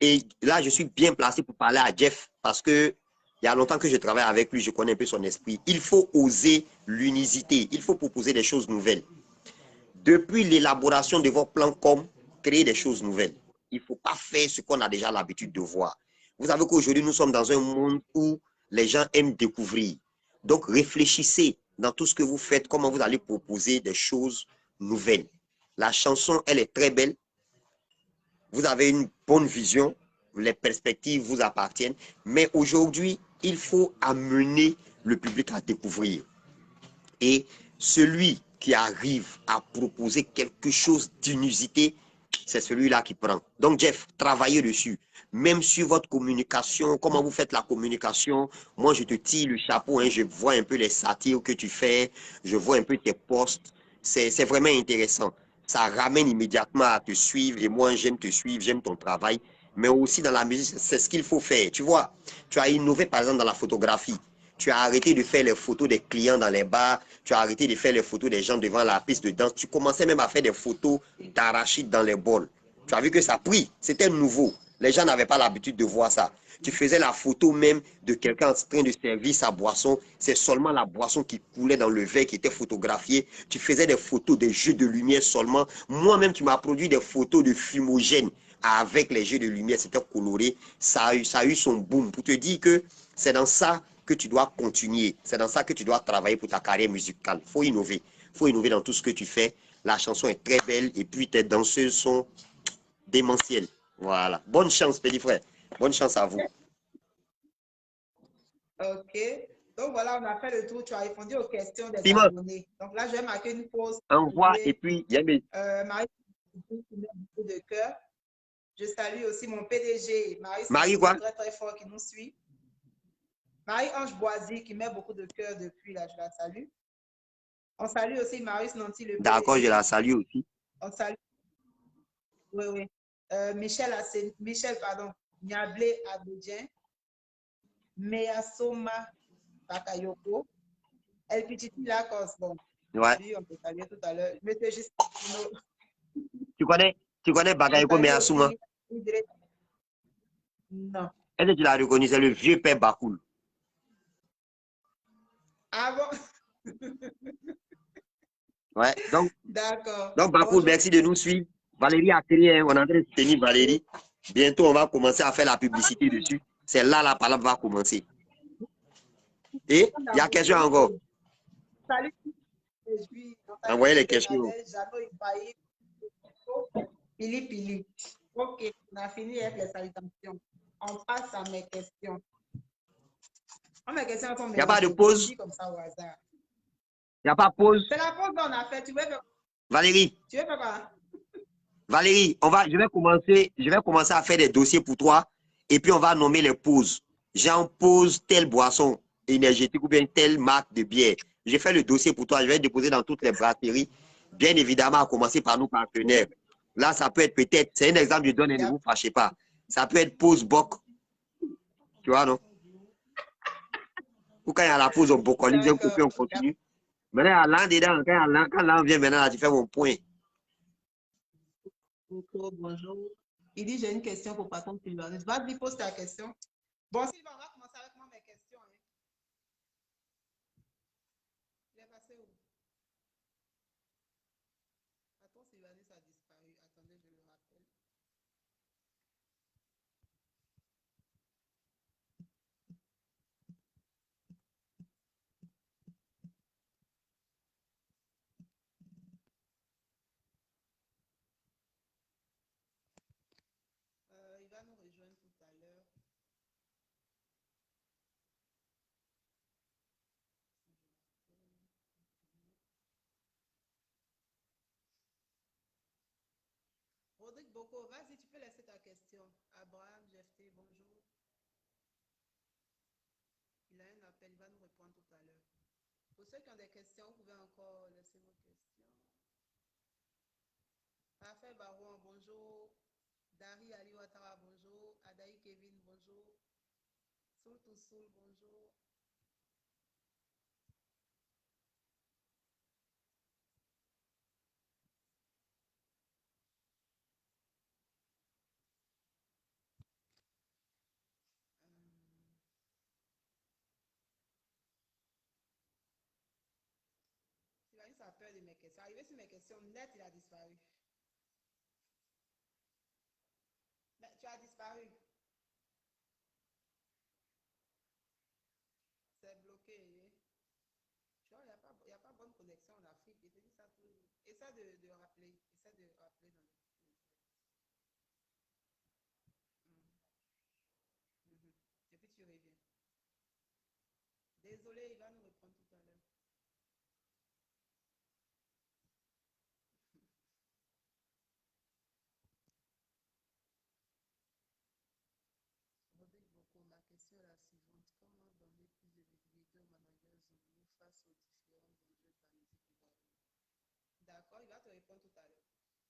Speaker 3: Et là, je suis bien placé pour parler à Jeff parce que il y a longtemps que je travaille avec lui, je connais un peu son esprit. Il faut oser l'unicité. Il faut proposer des choses nouvelles. Depuis l'élaboration de vos plans comme créer des choses nouvelles. Il ne faut pas faire ce qu'on a déjà l'habitude de voir. Vous savez qu'aujourd'hui, nous sommes dans un monde où les gens aiment découvrir. Donc, réfléchissez dans tout ce que vous faites, comment vous allez proposer des choses nouvelles. La chanson, elle est très belle. Vous avez une bonne vision. Les perspectives vous appartiennent. Mais aujourd'hui, il faut amener le public à découvrir. Et celui qui arrive à proposer quelque chose d'inusité, c'est celui-là qui prend. Donc, Jeff, travaillez dessus. Même sur votre communication, comment vous faites la communication. Moi, je te tire le chapeau, hein, je vois un peu les satires que tu fais, je vois un peu tes posts. C'est vraiment intéressant. Ça ramène immédiatement à te suivre. Et moi, j'aime te suivre, j'aime ton travail. Mais aussi dans la musique, c'est ce qu'il faut faire. Tu vois, tu as innové, par exemple, dans la photographie. Tu as arrêté de faire les photos des clients dans les bars. Tu as arrêté de faire les photos des gens devant la piste de danse. Tu commençais même à faire des photos d'arachides dans les bols. Tu as vu que ça a pris. C'était nouveau. Les gens n'avaient pas l'habitude de voir ça. Tu faisais la photo même de quelqu'un en train de servir sa boisson. C'est seulement la boisson qui coulait dans le verre qui était photographiée. Tu faisais des photos des jeux de lumière seulement. Moi-même, tu m'as produit des photos de fumogène avec les jeux de lumière. C'était coloré. Ça a eu son boom. Pour te dire que c'est dans ça que tu dois continuer. C'est dans ça que tu dois travailler pour ta carrière musicale. Il faut innover. Il faut innover dans tout ce que tu fais. La chanson est très belle et puis tes danseuses sont démentielles. Voilà. Bonne chance, petit frère. Bonne chance à vous.
Speaker 2: OK. Donc voilà, on a fait le tour. Tu as répondu aux questions des
Speaker 3: Simon,
Speaker 2: abonnés. Donc là, je vais marquer une pause.
Speaker 3: envoie et puis il y a mes...
Speaker 2: Marie qui met beaucoup de cœur. Je salue aussi mon PDG, Marie
Speaker 3: Marie
Speaker 2: Santi,
Speaker 3: quoi?
Speaker 2: très très fort qui nous suit. Marie-Ange Boisy qui met beaucoup de cœur depuis là, je la salue. On salue aussi Marie Nanti, le
Speaker 3: D'accord, je la
Speaker 2: PDG.
Speaker 3: salue aussi.
Speaker 2: On salue. Oui, oui. Michel, pardon. Niablé Abedien. Measoma Bakayoko. El Pichiti Lacos. Bon,
Speaker 3: Ouais.
Speaker 2: lui, on peut saluer tout à l'heure. Monsieur juste.
Speaker 3: Tu connais
Speaker 2: On
Speaker 3: Bagayoko
Speaker 2: salue
Speaker 3: Measuma?
Speaker 2: aussi. Non.
Speaker 3: Est-ce que tu l'as reconnu? C'est le vieux père Bakoul.
Speaker 2: Ah bon?
Speaker 3: Ouais.
Speaker 2: D'accord.
Speaker 3: Donc Bakoul,
Speaker 2: Bonjour.
Speaker 3: merci de nous suivre. Valérie a crié, hein, on est en train de tenir Valérie. Bientôt, on va commencer à faire la publicité dessus. C'est là la parole va commencer. Et il y a question encore.
Speaker 2: Salut.
Speaker 3: Envoyez les questions.
Speaker 2: Pili Pili. Ok, on a fini avec les salutations. On passe à mes questions. Mes questions sont
Speaker 3: Il n'y a pas de pause.
Speaker 2: comme ça au hasard.
Speaker 3: Il n'y a pas de pause.
Speaker 2: C'est la pause qu'on a fait. Tu veux faire...
Speaker 3: Valérie.
Speaker 2: Tu veux faire quoi?
Speaker 3: Valérie, je vais commencer à faire des dossiers pour toi et puis on va nommer les pauses. J'en pose telle boisson énergétique ou bien telle marque de bière. J'ai fait le dossier pour toi, je vais déposer dans toutes les brasseries. Bien évidemment, à commencer par nos partenaires. Là, ça peut être peut-être, c'est un exemple, je donne et ne vous fâchez pas. Ça peut être pause boc. Tu vois, non? Ou quand il y a la pause, on bocalise un coup, puis on continue. Maintenant, à l'an dedans, quand l'an vient maintenant, là, tu fais mon point.
Speaker 2: Bonjour. Il dit, j'ai une question pour Patron Sylvanus. Vas-y, pose ta question. Bon, Sylvain, on va commencer avec moi mes questions. Hein. Il est passé où? Patron Sylvanus a disparu. Attendez, je le rappelle. Boko, vas-y, tu peux laisser ta question. Abraham, Jefté, bonjour. Il a un appel, il va nous répondre tout à l'heure. Pour ceux qui ont des questions, vous pouvez encore laisser vos questions. Parfait Baron, bonjour. Dari Ali Ouattara, bonjour. Adaï Kevin, bonjour. Soul to Soul, bonjour. Sylvain a peur de mes questions. Arrivé sur mes questions, net, il a disparu. Mais tu as disparu. C'est bloqué. Tu vois, il n'y a pas bonne connexion en Afrique. Je te dis ça toujours. Essaie de rappeler. Essaie de rappeler dans le. Et puis tu reviens. Désolé, il va nous reprendre tout à l'heure. Rodrigue Boko, ma question est la suivante. Comment donner plus de visibilité aux managers zoulous face aux différents enjeux de la musique ivoirienne? D'accord, il va te répondre tout à l'heure. Je vais là.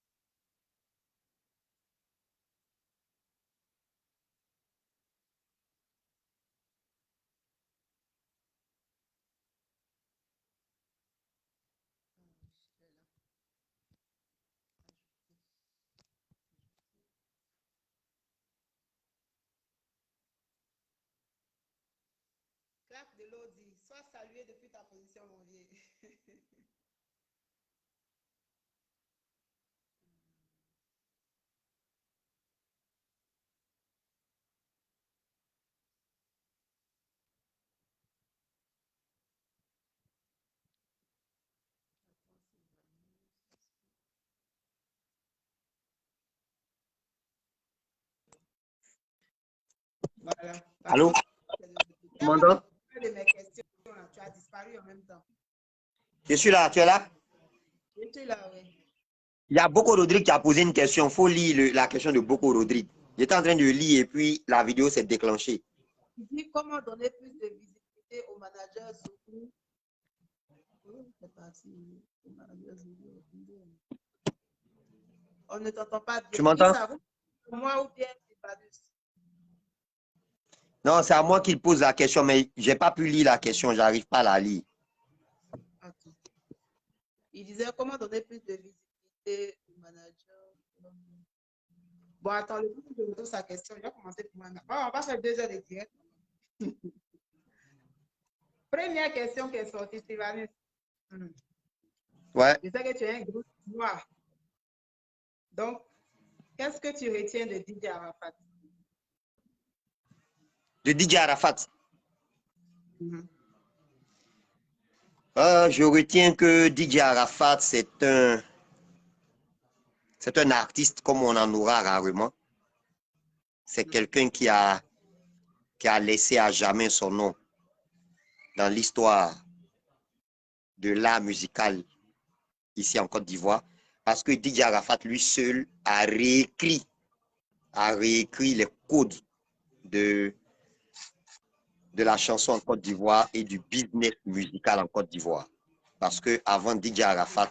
Speaker 2: Clap de Lodi, sois salué depuis ta position, mon vieux. Voilà.
Speaker 3: Allô? Tu m'entends?
Speaker 2: De mes questions, tu as disparu en même temps.
Speaker 3: Je suis là, tu es là?
Speaker 2: Je suis là, oui.
Speaker 3: Il y a Boko Rodrigue qui a posé une question. Il faut lire la question de Boko Rodrigue. J'étais en train de lire et puis la vidéo s'est déclenchée.
Speaker 2: Il dit comment donner plus de visibilité aux managers zoulous. C'est parti. On ne t'entend pas bien.
Speaker 3: Tu m'entends?
Speaker 2: Moi ou bien c'est pas de.
Speaker 3: Non, c'est à moi qu'il pose la question, mais je n'ai pas pu lire la question. Je n'arrive pas à la lire.
Speaker 2: Okay. Il disait comment donner plus de visibilité aux managers. Bon, attends, le temps que je retrouve sa question, il va commencer pour moi. On va faire 2 heures de direct. Première question qui est sortie, Sylvanus.
Speaker 3: Ouais.
Speaker 2: Je sais que tu es un groupe noir. Donc, qu'est-ce que tu retiens de DJ Arafat?
Speaker 3: De DJ Arafat. Je retiens que DJ Arafat, c'est un artiste comme on en aura rarement. C'est quelqu'un qui a laissé à jamais son nom dans l'histoire de l'art musical ici en Côte d'Ivoire. Parce que DJ Arafat, lui seul, a réécrit les codes de la chanson en Côte d'Ivoire et du business musical en Côte d'Ivoire. Parce que avant DJ Arafat,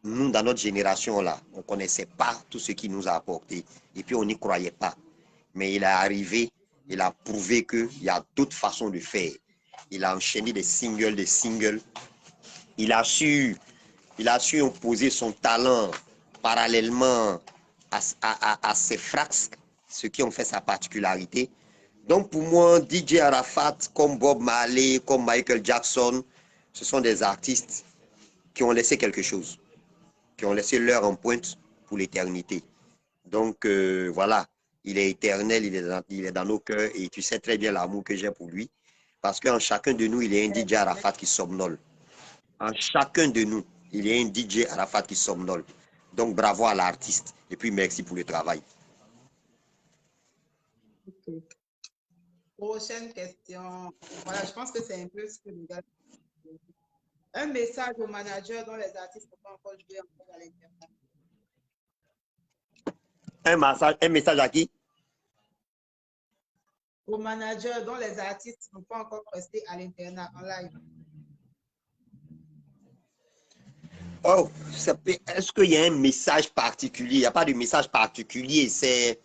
Speaker 3: nous, dans notre génération-là, on ne connaissait pas tout ce qu'il nous a apporté. Et puis, on n'y croyait pas. Mais il est arrivé, il a prouvé qu'il y a d'autres façons de faire. Il a enchaîné des singles. Il a su imposer son talent parallèlement à ses frasques, ce qui ont fait sa particularité. Donc pour moi, DJ Arafat, comme Bob Marley, comme Michael Jackson, ce sont des artistes qui ont laissé quelque chose, qui ont laissé leur empreinte pour l'éternité. Donc voilà, il est éternel, il est dans nos cœurs et tu sais très bien l'amour que j'ai pour lui. Parce qu'en chacun de nous, il y a un DJ Arafat qui somnole. En chacun de nous, il y a un DJ Arafat qui somnole. Donc bravo à l'artiste et puis merci pour le travail.
Speaker 2: Okay. Prochaine question. Voilà, je pense que c'est un peu ce que les gars. Un message aux managers dont les artistes ne sont pas encore joués encore à l'international.
Speaker 3: un message à qui?
Speaker 2: Aux managers dont les artistes n'ont pas encore resté à l'internat en live.
Speaker 3: Oh, est-ce qu'il y a un message particulier? Il n'y a pas de message particulier, c'est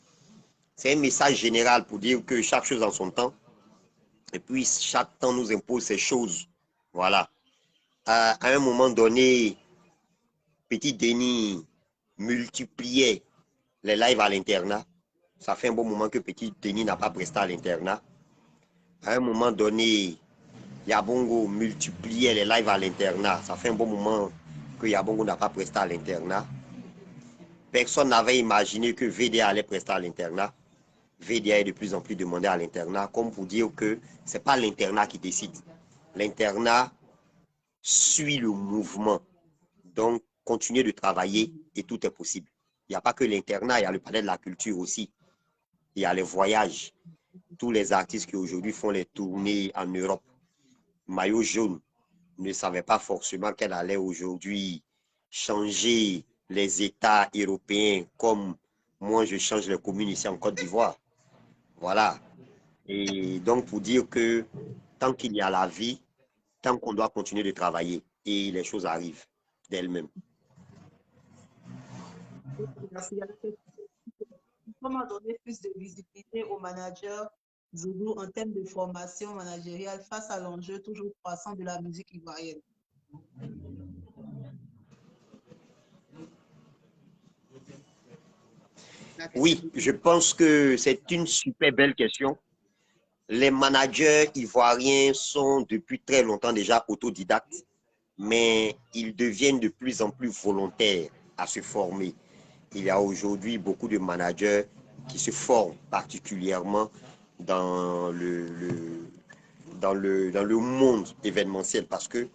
Speaker 3: un message général pour dire que chaque chose en son temps. Et puis, chaque temps nous impose ses choses. Voilà. À un moment donné, Petit Denis multipliait les lives à l'internat. Ça fait un bon moment que Petit Denis n'a pas presté à l'internat. À un moment donné, Yabongo multipliait les lives à l'internat. Ça fait un bon moment que Yabongo n'a pas presté à l'internat. Personne n'avait imaginé que VDA allait prester à l'internat. VDA est de plus en plus demandé à l'internat, comme pour dire que ce n'est pas l'internat qui décide. L'internat suit le mouvement. Donc, continuez de travailler et tout est possible. Il n'y a pas que l'internat, il y a le palais de la culture aussi. Il y a les voyages. Tous les artistes qui aujourd'hui font les tournées en Europe, maillot jaune, ne savaient pas forcément qu'elle allait aujourd'hui changer les États européens comme moi je change les communes ici en Côte d'Ivoire. Voilà. Et donc pour dire que tant qu'il y a la vie, tant qu'on doit continuer de travailler et les choses arrivent d'elles-mêmes.
Speaker 2: Merci. Comment donner plus de visibilité aux managers Zoulou en termes de formation managériale face à l'enjeu toujours croissant de la musique ivoirienne?
Speaker 3: Oui, je pense que c'est une super belle question. Les managers ivoiriens sont depuis très longtemps déjà autodidactes, mais ils deviennent de plus en plus volontaires à se former. Il y a aujourd'hui beaucoup de managers qui se forment particulièrement dans le monde événementiel parce que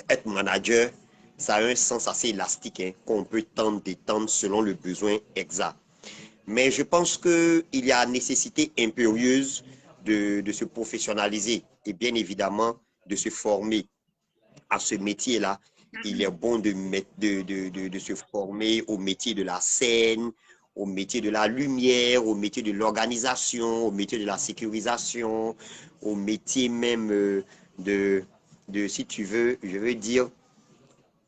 Speaker 3: être manager, ça a un sens assez élastique hein, qu'on peut tendre, détendre selon le besoin exact. Mais je pense qu'il y a nécessité impérieuse de se professionnaliser et bien évidemment de se former à ce métier-là. Il est bon de se former au métier de la scène, au métier de la lumière, au métier de l'organisation, au métier de la sécurisation, au métier même si tu veux, je veux dire,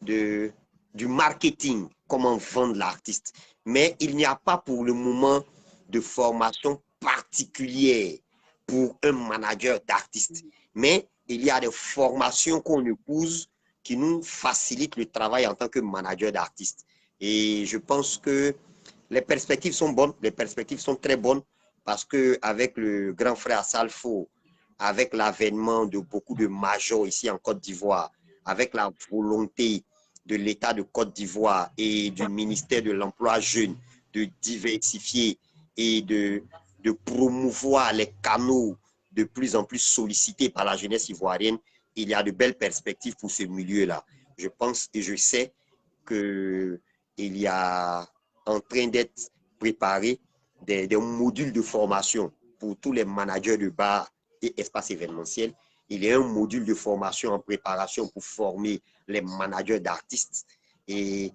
Speaker 3: du marketing, comment vendre l'artiste. Mais il n'y a pas pour le moment de formation particulière pour un manager d'artiste. Mais il y a des formations qu'on épouse qui nous facilitent le travail en tant que manager d'artiste. Et je pense que les perspectives sont bonnes, les perspectives sont très bonnes parce qu'avec le grand frère Salfo, avec l'avènement de beaucoup de majors ici en Côte d'Ivoire, avec la volonté de l'État de Côte d'Ivoire et du ministère de l'Emploi jeune de diversifier et de promouvoir les canaux de plus en plus sollicités par la jeunesse ivoirienne, il y a de belles perspectives pour ce milieu-là. Je pense et je sais qu'il y a en train d'être préparé des modules de formation pour tous les managers de bars et espaces événementiels. Il y a un module de formation en préparation pour former les managers d'artistes et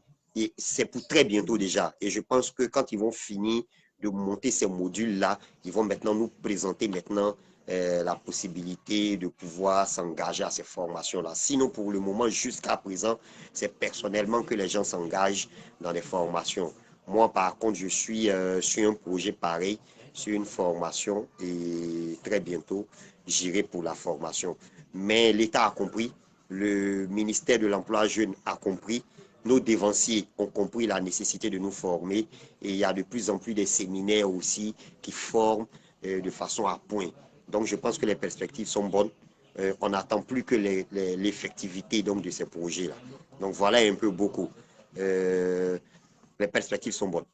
Speaker 3: c'est pour très bientôt déjà. Et je pense que quand ils vont finir de monter ces modules-là, ils vont maintenant nous présenter maintenant la possibilité de pouvoir s'engager à ces formations-là. Sinon, pour le moment, jusqu'à présent, c'est personnellement que les gens s'engagent dans les formations. Moi, par contre, je suis sur un projet pareil, sur une formation et très bientôt, j'irai pour la formation. Mais l'État a compris, le ministère de l'Emploi jeune a compris, nos dévanciers ont compris la nécessité de nous former et il y a de plus en plus de séminaires aussi qui forment de façon à point. Donc, je pense que les perspectives sont bonnes. On n'attend plus que l'effectivité de ces projets-là. Donc, voilà un peu beaucoup. Les perspectives sont bonnes.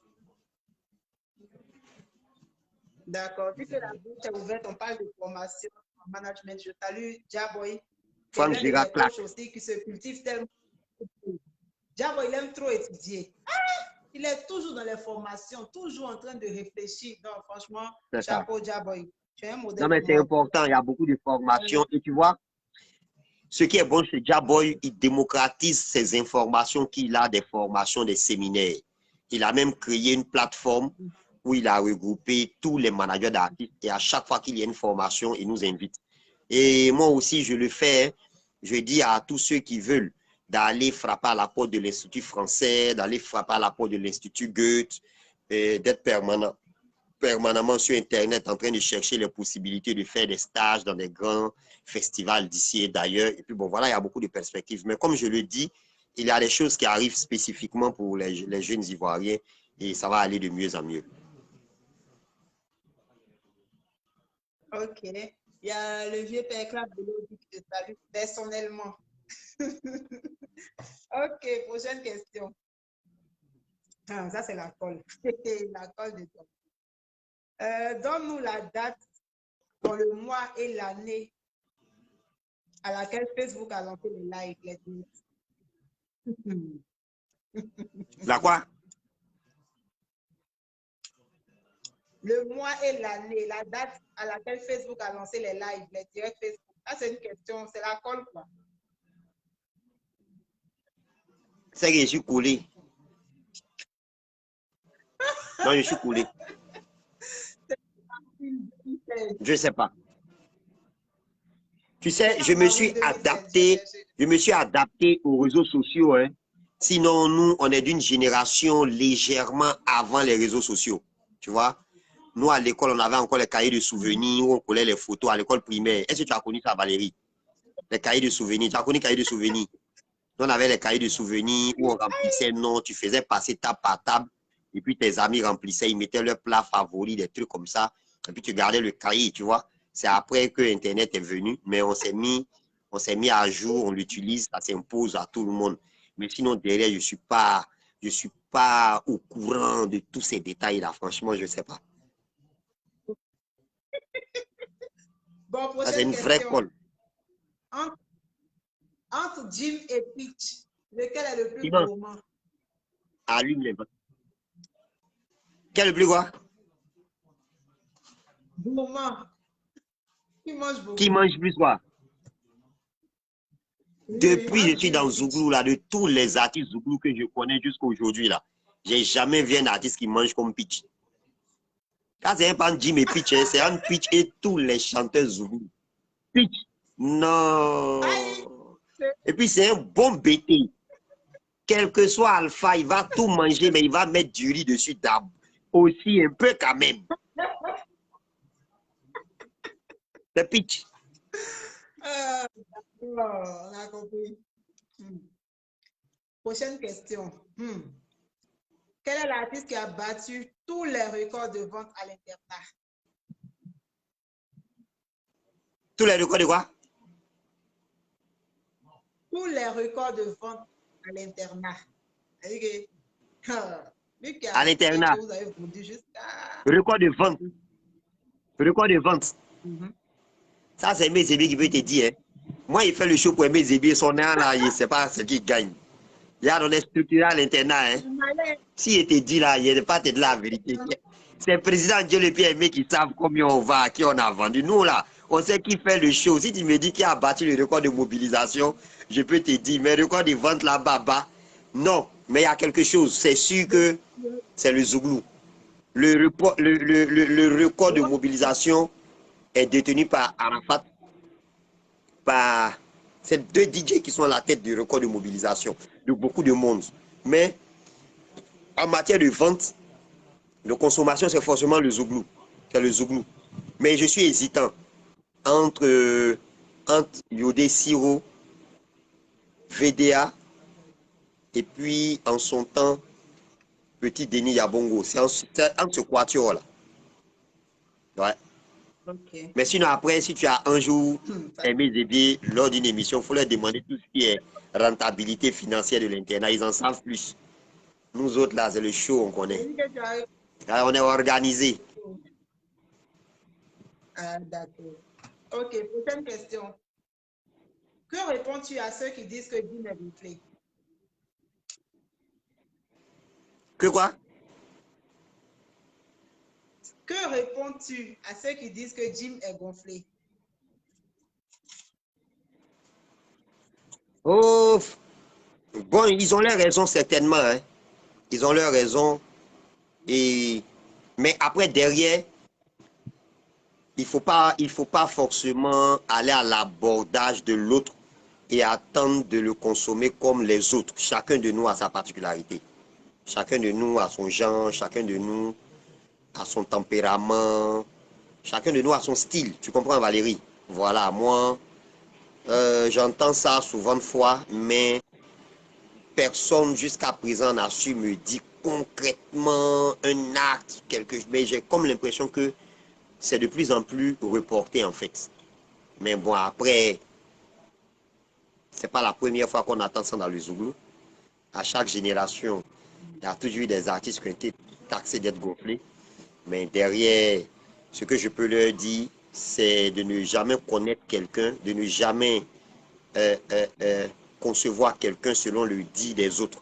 Speaker 2: D'accord. Vu que la bouche est ouverte, on parle de formation en management. Je salue Jaboy.
Speaker 3: Franck Gérard Clark
Speaker 2: aussi qui se cultive tellement. Jaboy, il aime trop étudier. Il est toujours dans les formations, toujours en train de réfléchir. Donc, franchement, chapeau Jaboy. Tu es un modèle.
Speaker 3: Non, mais c'est important. Il y a beaucoup de formations. Et tu vois, ce qui est bon chez Jaboy, il démocratise ces informations qu'il a des formations, des séminaires. Il a même créé une plateforme où il a regroupé tous les managers d'artistes et à chaque fois qu'il y a une formation, il nous invite. Et moi aussi, je le fais. Je dis à tous ceux qui veulent d'aller frapper à la porte de l'Institut français, d'aller frapper à la porte de l'Institut Goethe, d'être permanemment sur Internet en train de chercher les possibilités de faire des stages dans des grands festivals d'ici et d'ailleurs. Et puis bon, voilà, il y a beaucoup de perspectives. Mais comme je le dis, il y a des choses qui arrivent spécifiquement pour les jeunes Ivoiriens et ça va aller de mieux en mieux.
Speaker 2: Ok. Il y a le vieux père Clap de l'Audi qui te salue personnellement. Ok, prochaine question. Ah, ça, c'est la colle. La colle de toi. Donne-nous la date dans le mois et l'année à laquelle Facebook a lancé les lives, les tweets.
Speaker 3: La quoi?
Speaker 2: Le mois et l'année, la date à laquelle Facebook a lancé les lives, les directs Facebook. Ça, c'est une question, c'est la colle, quoi.
Speaker 3: C'est que je suis coulé. Non, je suis coulé. Je ne sais pas. Tu sais, je me suis adapté aux réseaux sociaux. Hein. Sinon, nous, on est d'une génération légèrement avant les réseaux sociaux. Tu vois? Nous, à l'école, on avait encore les cahiers de souvenirs où on collait les photos à l'école primaire. Est-ce que tu as connu ça, Valérie? Les cahiers de souvenirs. Tu as connu les cahiers de souvenirs? On avait les cahiers de souvenirs où on remplissait non, tu faisais passer table par table. Et puis tes amis remplissaient, ils mettaient leur plat favori, des trucs comme ça. Et puis tu gardais le cahier, tu vois. C'est après que Internet est venu, mais on s'est mis à jour, on l'utilise, ça s'impose à tout le monde. Mais sinon, derrière, je suis pas au courant de tous ces détails-là. Franchement, je ne sais pas.
Speaker 2: Bon,
Speaker 3: Ça, c'est
Speaker 2: prochaine
Speaker 3: une vraie
Speaker 2: question.
Speaker 3: colle.
Speaker 2: Entre Jim et Peach, lequel est le plus
Speaker 3: Dis-moi.
Speaker 2: gourmand?
Speaker 3: Allume les vents. Quel est le plus quoi?
Speaker 2: Gourmand. Qui mange beaucoup?
Speaker 3: Qui mange plus quoi? Depuis
Speaker 2: Oui,
Speaker 3: je suis dans Zouglou, là, de tous les artistes Zouglou que je connais jusqu'à aujourd'hui, là, j'ai jamais vu un artiste qui mange comme Pitch. Quand c'est un pan Jim et Pitch, hein, c'est un Pitch et tous les chanteurs Zouglou. Pitch, non. Et puis c'est un bon BT. Quel que soit Alpha, il va tout manger, mais il va mettre du riz dessus d'ab. Aussi un peu quand même. C'est Pitch.
Speaker 2: On a compris. Prochaine question. Quel est l'artiste qui a battu tous les records de vente à l'internat?
Speaker 3: Tous les records de quoi?
Speaker 2: Tous les records de vente à l'internat.
Speaker 3: À l'internat.
Speaker 2: Vous avez vendu jusqu'à...
Speaker 3: Record de vente. Record de vente. Ça, c'est Aimé Zébi qui peut te dire. Hein. Moi, il fait le show pour Aimé Zébi. Son nom, là, il ne sait pas ce qu'il gagne. Il y a donné structuré à l'internat. Hein. Si il te dit là, il n'est pas te dire la vérité. C'est le président Dieu le Pierre Aimé qui savent combien on va, qui on a vendu. Nous, là, on sait qui fait le show. Si tu me dis qui a battu le record de mobilisation, je peux te dire, mais le record de vente là-bas, non. Mais il y a quelque chose. C'est sûr que c'est le Zouglou. Le record de mobilisation est détenu par Arafat, par ces deux DJ qui sont à la tête du record de mobilisation de beaucoup de monde. Mais en matière de vente, de consommation, c'est forcément le Zouglou. C'est le Zouglou. Mais je suis hésitant entre Yodé Siro, VDA, et puis en son temps, Petit Denis Yabongo. C'est entre ce quatuor-là. Ouais.
Speaker 2: Okay.
Speaker 3: Mais sinon, après, si tu as un jour Aimé Zébi lors d'une émission, il faut leur demander tout ce qui est rentabilité financière de l'internat. Ils en savent plus. Nous autres, là, c'est le show, on connaît. Alors, on est organisé.
Speaker 2: Ah, d'accord. Ok, prochaine question. Que réponds-tu à ceux qui disent que Jim est gonflé?
Speaker 3: Que quoi?
Speaker 2: Que réponds-tu à ceux qui disent que Jim est gonflé?
Speaker 3: Oh, bon, ils ont les raisons certainement. Hein. Ils ont leurs raisons. Mais après, derrière, il faut pas forcément aller à l'abordage de l'autre et attendre de le consommer comme les autres. Chacun de nous a sa particularité. Chacun de nous a son genre, chacun de nous a son tempérament, chacun de nous a son style. Tu comprends, Valérie? Voilà, moi, j'entends ça souvent de fois, mais personne jusqu'à présent n'a su me dire concrètement un acte, quelque chose. Mais j'ai comme l'impression que c'est de plus en plus reporté en fait. Mais bon, après, c'est pas la première fois qu'on entend ça dans le Zouglou. À chaque génération, il y a toujours eu des artistes qui ont été taxés d'être gonflés. Mais derrière, ce que je peux leur dire, c'est de ne jamais connaître quelqu'un, de ne jamais concevoir quelqu'un selon le dit des autres.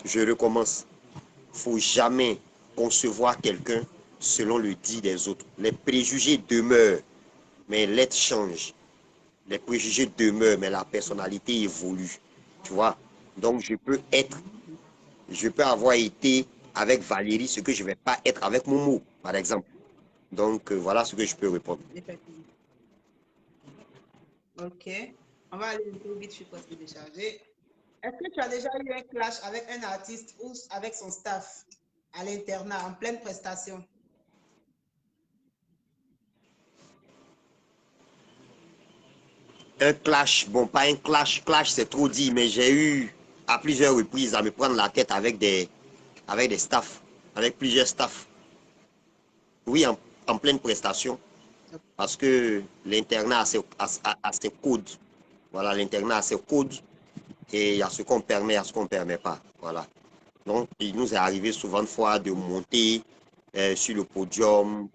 Speaker 3: Je recommence. Il ne faut jamais concevoir quelqu'un selon le dit des autres. Les préjugés demeurent, mais l'être change. Les préjugés demeurent, mais la personnalité évolue. Tu vois? Donc, je peux avoir été avec Valérie ce que je ne vais pas être avec Momo, par exemple. Donc, voilà ce que je peux répondre.
Speaker 2: Effectivement. Ok. On va aller un peu vite, je suis presque déchargée. Est-ce que tu as déjà eu un clash avec un artiste ou avec son staff à l'internat en pleine prestation?
Speaker 3: Un clash, bon, pas un clash, clash c'est trop dit, mais j'ai eu à plusieurs reprises à me prendre la tête avec des staffs, avec plusieurs staffs. Oui, en pleine prestation, parce que l'internat a ses codes. Voilà, l'internat a ses codes et il y a ce qu'on permet, il y a ce qu'on ne permet pas. Voilà. Donc, il nous est arrivé souvent de fois de monter sur le podium,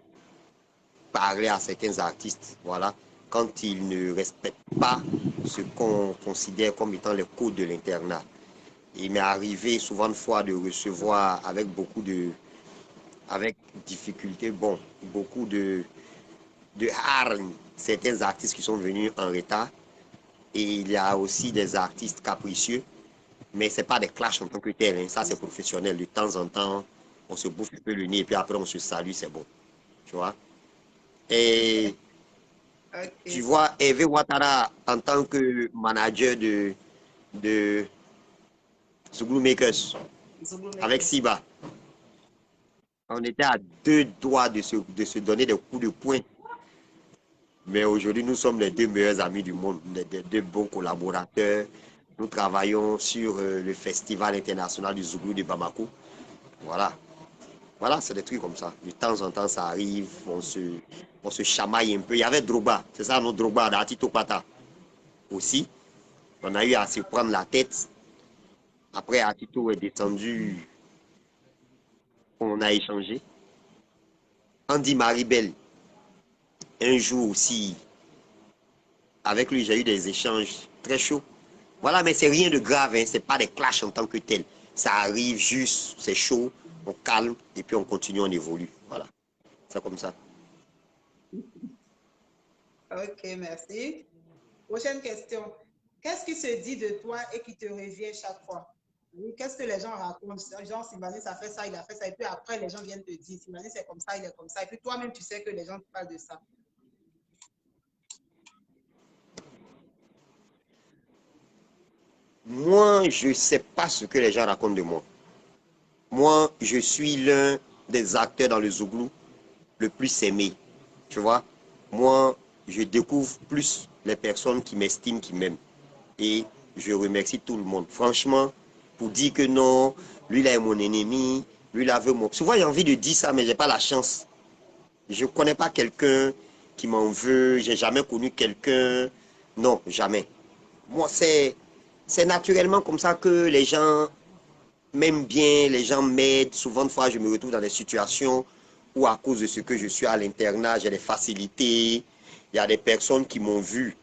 Speaker 3: parler à certains artistes, voilà, quand ils ne respectent pas ce qu'on considère comme étant les codes de l'internat. Il m'est arrivé souvent de fois de recevoir avec difficulté, bon, beaucoup de hargne, certains artistes qui sont venus en retard. Et il y a aussi des artistes capricieux, mais ce n'est pas des clashs en tant que tel, hein. Ça c'est professionnel. De temps en temps, on se bouffe un peu le nez et puis après on se salue, c'est bon. Tu vois? Et tu
Speaker 2: Ok.
Speaker 3: vois, Hervé Ouattara, en tant que manager de Zouglou Makers,
Speaker 2: Zouglou
Speaker 3: avec
Speaker 2: Makers.
Speaker 3: Siba, on était à deux doigts de se donner des coups de poing. Mais aujourd'hui, nous sommes les deux meilleurs amis du monde, les deux bons collaborateurs. Nous travaillons sur le Festival international du Zouglou de Bamako. Voilà. Voilà, c'est des trucs comme ça. De temps en temps, ça arrive, on se chamaille un peu. Il y avait Drogba, c'est ça, notre Drogba, d'Atito Pata aussi. On a eu à se prendre la tête. Après, Atito est descendu, on a échangé. Andy Maribel, un jour aussi, avec lui, j'ai eu des échanges très chauds. Voilà, mais c'est rien de grave, hein. C'est pas des clashs en tant que tel. Ça arrive juste, c'est chaud, on calme et puis on continue, on évolue. Voilà, c'est comme ça.
Speaker 2: Ok, merci. Prochaine question. Qu'est-ce qui se dit de toi et qui te revient chaque fois? Oui, qu'est-ce que les gens racontent? Genre, Sylvanis a fait ça, il a fait ça, et puis après, les gens viennent te dire, Sylvanis c'est comme ça, il est comme ça, et puis toi-même, tu sais que les gens te parlent de ça.
Speaker 3: Moi, je ne sais pas ce que les gens racontent de moi. Moi, je suis l'un des acteurs dans le Zouglou le plus aimé. Tu vois, moi, je découvre plus les personnes qui m'estiment, qui m'aiment. Et je remercie tout le monde. Franchement, pour dire que non, lui là est mon ennemi, lui là veut mon... Souvent, j'ai envie de dire ça, mais je n'ai pas la chance. Je ne connais pas quelqu'un qui m'en veut, j'ai jamais connu quelqu'un. Non, jamais. Moi, c'est naturellement comme ça que les gens m'aiment bien, les gens m'aident. Souvent de fois, je me retrouve dans des situations où à cause de ce que je suis à l'internat, j'ai des facilités. Il y a des personnes qui m'ont vu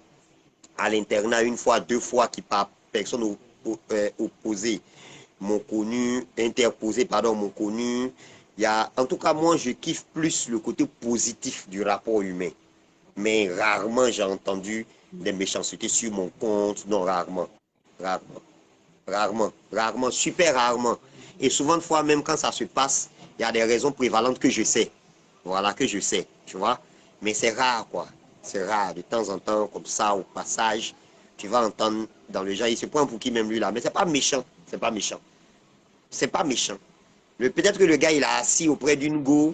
Speaker 3: à l'internat une fois, deux fois, qui par personnes opposées m'ont connu, interposé, pardon, m'ont connu. Il y a, en tout cas, moi, je kiffe plus le côté positif du rapport humain. Mais rarement, j'ai entendu des méchancetés sur mon compte. Non, rarement. Rarement. Rarement, rarement, super rarement. Et souvent de fois, même quand ça se passe, il y a des raisons prévalentes que je sais. Voilà, que je sais, tu vois. Mais c'est rare, quoi. C'est rare. De temps en temps, comme ça, au passage, tu vas entendre dans le genre, il se prend pour qui même lui là. Mais c'est pas méchant. C'est pas méchant. C'est pas méchant. Peut-être que le gars, il est assis auprès d'une go,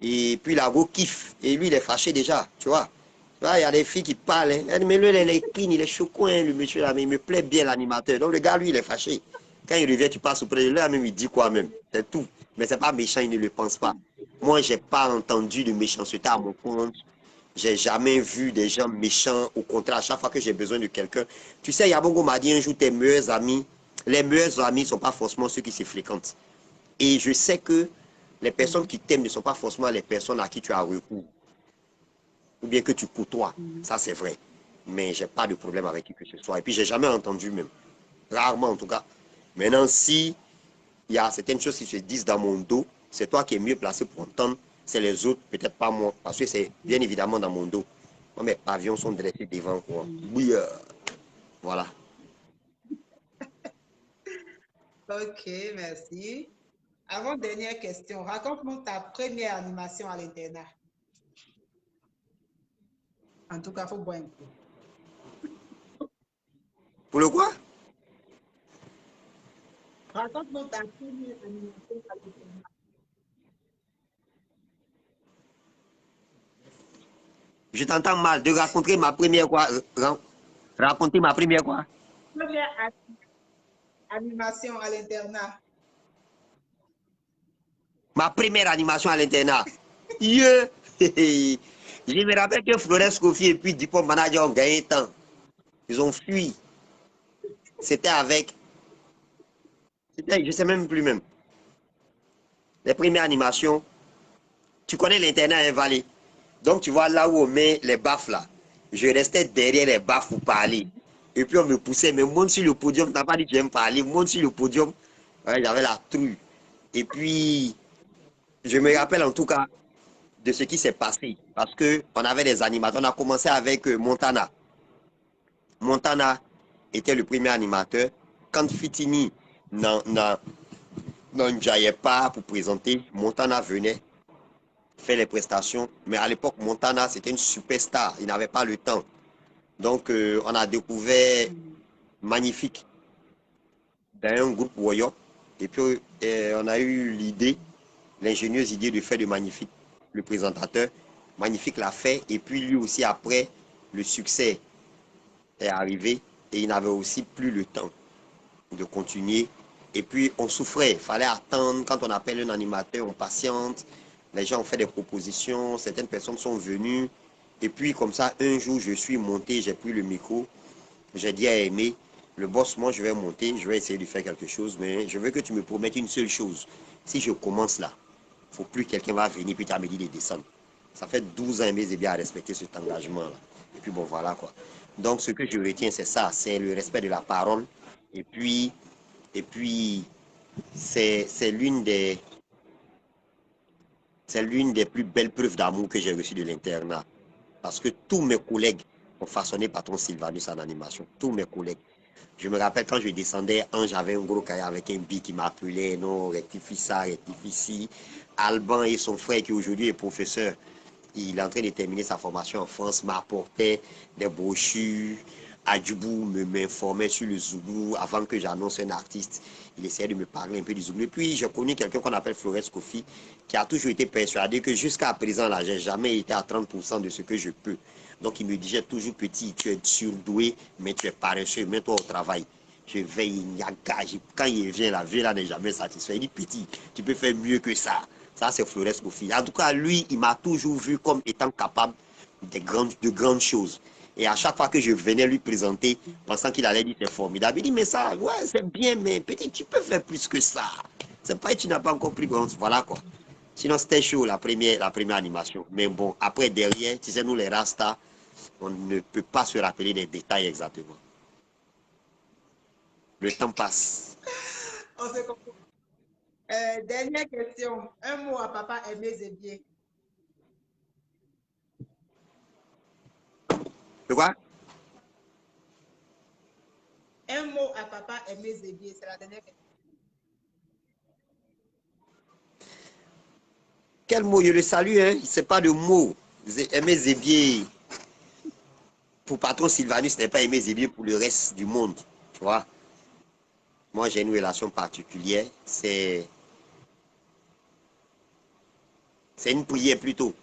Speaker 3: et puis la go kiffe. Et lui, il est fâché déjà, tu vois. Tu vois, il y a des filles qui parlent. Hein. Mais lui, il est clean, il est choquant, hein, le monsieur là, mais il me plaît bien l'animateur. Donc le gars, lui, il est fâché. Quand il revient, tu passes auprès de lui, là, même il dit quoi même. C'est tout. Mais c'est pas méchant, il ne le pense pas. Moi, j'ai pas entendu de méchanceté à mon compte. J'ai jamais vu des gens méchants. Au contraire, à chaque fois que j'ai besoin de quelqu'un. Tu sais, Yabongo m'a dit un jour, tes meilleurs amis, les meilleurs amis ne sont pas forcément ceux qui se fréquentent. Et je sais que les personnes qui t'aiment ne sont pas forcément les personnes à qui tu as recours. Ou bien que tu côtoies. Ça, c'est vrai. Mais j'ai pas de problème avec qui que ce soit. Et puis, j'ai jamais entendu même. Rarement, en tout cas. Maintenant, si il y a certaines choses qui se disent dans mon dos, c'est toi qui es mieux placé pour entendre. C'est les autres, peut-être pas moi. Parce que c'est bien évidemment dans mon dos. Moi, mes pavillons sont dressés devant, quoi. Oui, voilà.
Speaker 2: Ok, merci. Avant-dernière question. Raconte-nous ta première animation à l'internat. En tout cas, il faut boire un peu.
Speaker 3: Pour le quoi?
Speaker 2: Raconte-nous ta première animation à l'internat.
Speaker 3: Je t'entends mal. De raconter ma première quoi? Raconter ma première quoi?
Speaker 2: Première animation à l'internat.
Speaker 3: Ma première animation à l'internat. Yeah. Je me rappelle que Florence Kofi et puis Dupont Manager ont gagné temps. Ils ont fui. C'était avec. Je ne sais même plus même. Les premières animations. Tu connais l'internat invalide. Donc tu vois là où on met les baffes là. Je restais derrière les baffes pour parler. Et puis on me poussait, mais monte sur le podium. Tu n'as pas dit que tu aimes parler. Monte sur le podium. Ouais, j'avais la trouille. Et puis, je me rappelle en tout cas de ce qui s'est passé. Parce qu'on avait des animateurs. On a commencé avec Montana. Montana était le premier animateur. Quand Fitini n'enjaillait pas pour présenter, Montana venait faire les prestations. Mais à l'époque, Montana, c'était une superstar. Il n'avait pas le temps. Donc, on a découvert Magnifique dans un groupe Woyop. Et puis, on a eu l'idée, l'ingénieuse idée de faire de Magnifique le présentateur. Magnifique l'a fait. Et puis, lui aussi, après, le succès est arrivé. Et il n'avait aussi plus le temps de continuer. Et puis, on souffrait. Il fallait attendre. Quand on appelle un animateur, on patiente. Les gens ont fait des propositions. Certaines personnes sont venues. Et puis, comme ça, un jour, je suis monté, j'ai pris le micro. J'ai dit à Aimé, le boss, moi, je vais monter, je vais essayer de faire quelque chose, mais je veux que tu me promettes une seule chose. Si je commence là, il ne faut plus que quelqu'un va venir puis tu as me dit de descendre. Ça fait 12 ans, Aimé Zébia à respecter cet engagement-là. Et puis, bon, voilà quoi. Donc, ce que je retiens, c'est ça, c'est le respect de la parole. Et puis, c'est l'une des plus belles preuves d'amour que j'ai reçues de l'internat. Parce que tous mes collègues ont façonné Patron Sylvanus en animation. Tous mes collègues. Je me rappelle quand je descendais, j'avais un gros cahier avec un bi qui m'appelait, non, rectifie ça, rectifie ci. Alban et son frère qui aujourd'hui est professeur, il est en train de terminer sa formation en France, m'apportait des brochures. Adjubou m'informait sur le Zougou avant que j'annonce un artiste. Il essayait de me parler un peu du Zougou. Et puis, j'ai connu quelqu'un qu'on appelle Florence Kofi, qui a toujours été persuadé que jusqu'à présent, là, j'ai jamais été à 30% de ce que je peux. Donc, il me disait toujours petit, tu es surdoué, mais tu es paresseux, mets-toi au travail. Je veille, il y a gage. Quand il vient, la vie là n'est jamais satisfait. Il dit petit, tu peux faire mieux que ça. Ça, c'est Florence Kofi. En tout cas, lui, il m'a toujours vu comme étant capable de grandes choses. Et à chaque fois que je venais lui présenter, pensant qu'il allait dire c'est formidable, il dit mais ça, ouais, c'est bien, mais peut-être tu peux faire plus que ça. C'est pas que tu n'as pas encore pris compte. Voilà quoi. Sinon, c'était chaud la première animation. Mais bon, après, derrière, tu sais, nous les Rastas, on ne peut pas se rappeler des détails exactement. Le temps passe.
Speaker 2: On se comprend. Dernière question. Un mot à papa Aimé Zébier.
Speaker 3: Tu vois?
Speaker 2: Un mot à papa Aimé Zébier, c'est la dernière question.
Speaker 3: Quel mot? Je le salue, hein? C'est pas de mots. Aimé Zébier, pour patron Sylvanus, n'est pas Aimé Zébier pour le reste du monde. Tu vois? Moi, j'ai une relation particulière. C'est une prière plutôt.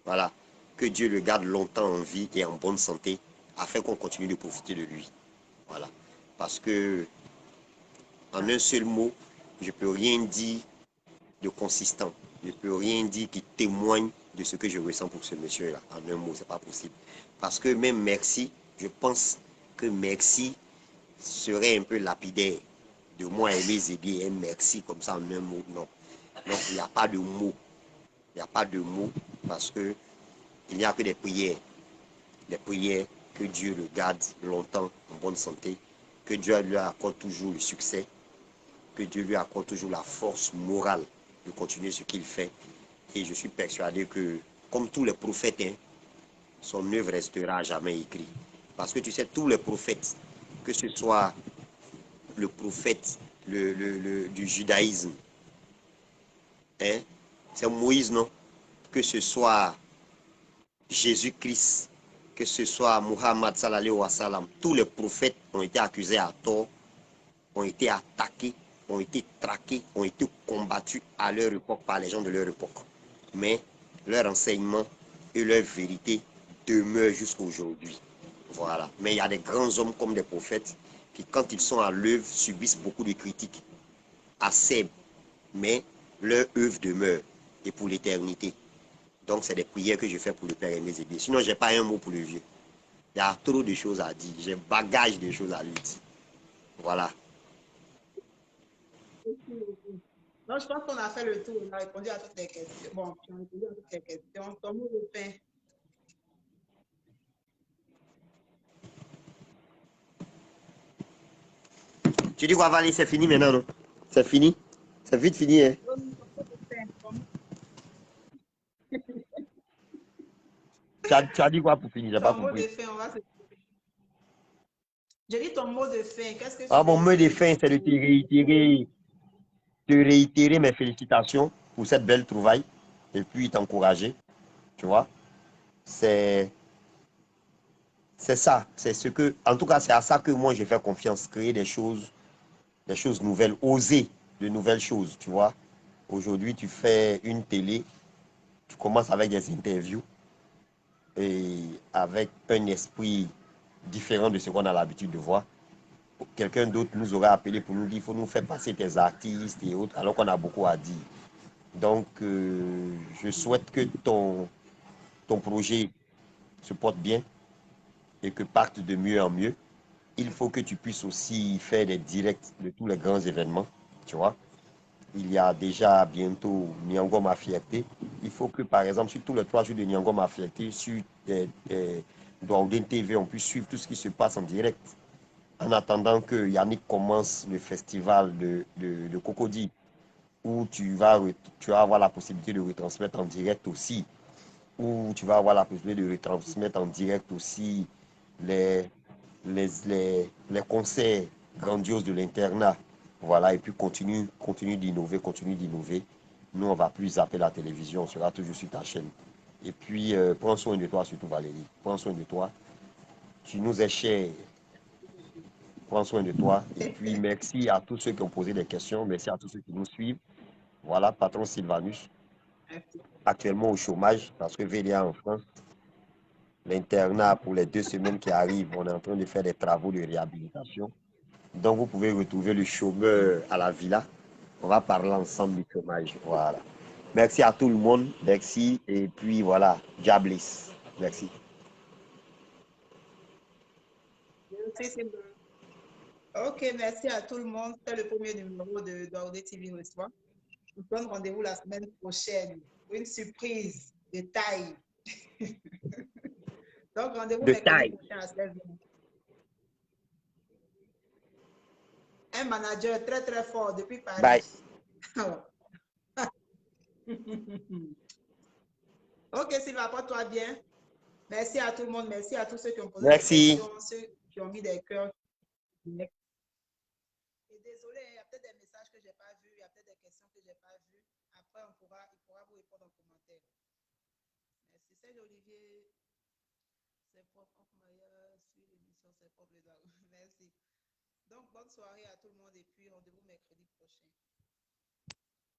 Speaker 3: Voilà. Que Dieu le garde longtemps en vie et en bonne santé, afin qu'on continue de profiter de lui. Voilà. Parce que, en un seul mot, je ne peux rien dire de consistant. Je ne peux rien dire qui témoigne de ce que je ressens pour ce monsieur-là. En un mot, ce n'est pas possible. Parce que même merci, je pense que merci serait un peu lapidaire. De moi aimer Zébier, un merci comme ça en un mot. Non. Donc, il n'y a pas de mots. Il n'y a pas de mots parce que il n'y a que des prières. Des prières, que Dieu le garde longtemps en bonne santé, que Dieu lui accorde toujours le succès, que Dieu lui accorde toujours la force morale de continuer ce qu'il fait. Et je suis persuadé que, comme tous les prophètes, hein, son œuvre restera à jamais écrite. Parce que tu sais, tous les prophètes, que ce soit le prophète du judaïsme, hein, c'est Moïse, non? Que ce soit Jésus-Christ, que ce soit Muhammad sallallahu alayhi wa sallam, tous les prophètes ont été accusés à tort, ont été attaqués, ont été traqués, ont été combattus à leur époque par les gens de leur époque. Mais leur enseignement et leur vérité demeurent jusqu'à aujourd'hui. Voilà. Mais il y a des grands hommes comme des prophètes qui, quand ils sont à l'œuvre, subissent beaucoup de critiques, acerbes, mais leur œuvre demeure et pour l'éternité. Donc, c'est des prières que je fais pour le Père Aimé Zébier. Sinon, je n'ai pas un mot pour le vieux. Il y a trop de choses à dire. J'ai bagage de choses à lui dire. Voilà.
Speaker 2: Donc, je pense qu'on a fait le tour. On a répondu à toutes les questions. Bon, tu as répondu à toutes les questions. Ton mot de fin.
Speaker 3: Tu dis quoi, Valérie? C'est fini maintenant, non? C'est fini? C'est vite fini, hein?
Speaker 2: Ton mot de fin.
Speaker 3: Tu as dit quoi pour finir? J'ai pas
Speaker 2: Ton mot de
Speaker 3: compris.
Speaker 2: fin, on va se... Je dis ton mot de fin. Qu'est-ce que tu
Speaker 3: Ah,
Speaker 2: veux
Speaker 3: mon mot de
Speaker 2: dire
Speaker 3: fin, c'est de te réitérer mes félicitations pour cette belle trouvaille et puis t'encourager. Tu vois? C'est ça. C'est ce que, en tout cas, c'est à ça que moi, j'ai fait confiance. Créer des choses nouvelles, oser de nouvelles choses, tu vois. Aujourd'hui, tu fais une télé, tu commences avec des interviews et avec un esprit différent de ce qu'on a l'habitude de voir. Quelqu'un d'autre nous aurait appelé pour nous dire, il faut nous faire passer tes artistes et autres, alors qu'on a beaucoup à dire. Donc, je souhaite que ton projet se porte bien et que parte de mieux en mieux. Il faut que tu puisses aussi faire des directs de tous les grands événements, tu vois. Il y a déjà bientôt Niango Ma Fierté. Il faut que, par exemple, sur tous les 3 jours de Niango Ma Fierté, sur Daouden TV, on puisse suivre tout ce qui se passe en direct. En attendant que Yannick commence le festival de Cocody, où tu vas avoir la possibilité de retransmettre en direct aussi, où tu vas avoir la possibilité de retransmettre en direct aussi les concerts grandioses de l'internat. Voilà, et puis continue d'innover, continue d'innover. Nous, on va plus zapper la télévision, on sera toujours sur ta chaîne. Et puis, prends soin de toi, surtout Valérie. Prends soin de toi. Tu nous es cher. Prends soin de toi. Et puis, merci à tous ceux qui ont posé des questions. Merci à tous ceux qui nous suivent. Voilà, patron Sylvanus,
Speaker 2: Merci.
Speaker 3: actuellement au chômage, parce que VDA en France, l'internat pour les 2 semaines qui arrivent, on est en train de faire des travaux de réhabilitation. Donc, vous pouvez retrouver le chômeur à la villa. On va parler ensemble du chômage. Voilà. Merci à tout le monde. Merci. Et puis, voilà. Diablis. Merci.
Speaker 2: Merci, Sylvain. Ok, merci à tout le monde. C'est le premier numéro de Daoudé TV Reçoit. Je vous donne rendez-vous la semaine prochaine pour une surprise de taille. Donc, rendez-vous
Speaker 3: De
Speaker 2: mercredi
Speaker 3: taille.
Speaker 2: prochain à 16h. Un manager très, très fort depuis
Speaker 3: Bye.
Speaker 2: Paris. Ok, Sylvain, porte-toi bien. Merci à tout le monde. Merci à tous ceux qui ont posé des
Speaker 3: Merci.
Speaker 2: questions, ceux qui ont mis des cœurs. Et désolé, il y a peut-être des messages que je n'ai pas vus, il y a peut-être des questions que je n'ai pas vues. Après, il pourra vous répondre en commentaire. Merci. C'est Olivier, c'est propre Maya, suit l'émission, c'est propre. Merci. Donc, bonne soirée à tout le monde et puis rendez-vous mercredi prochain.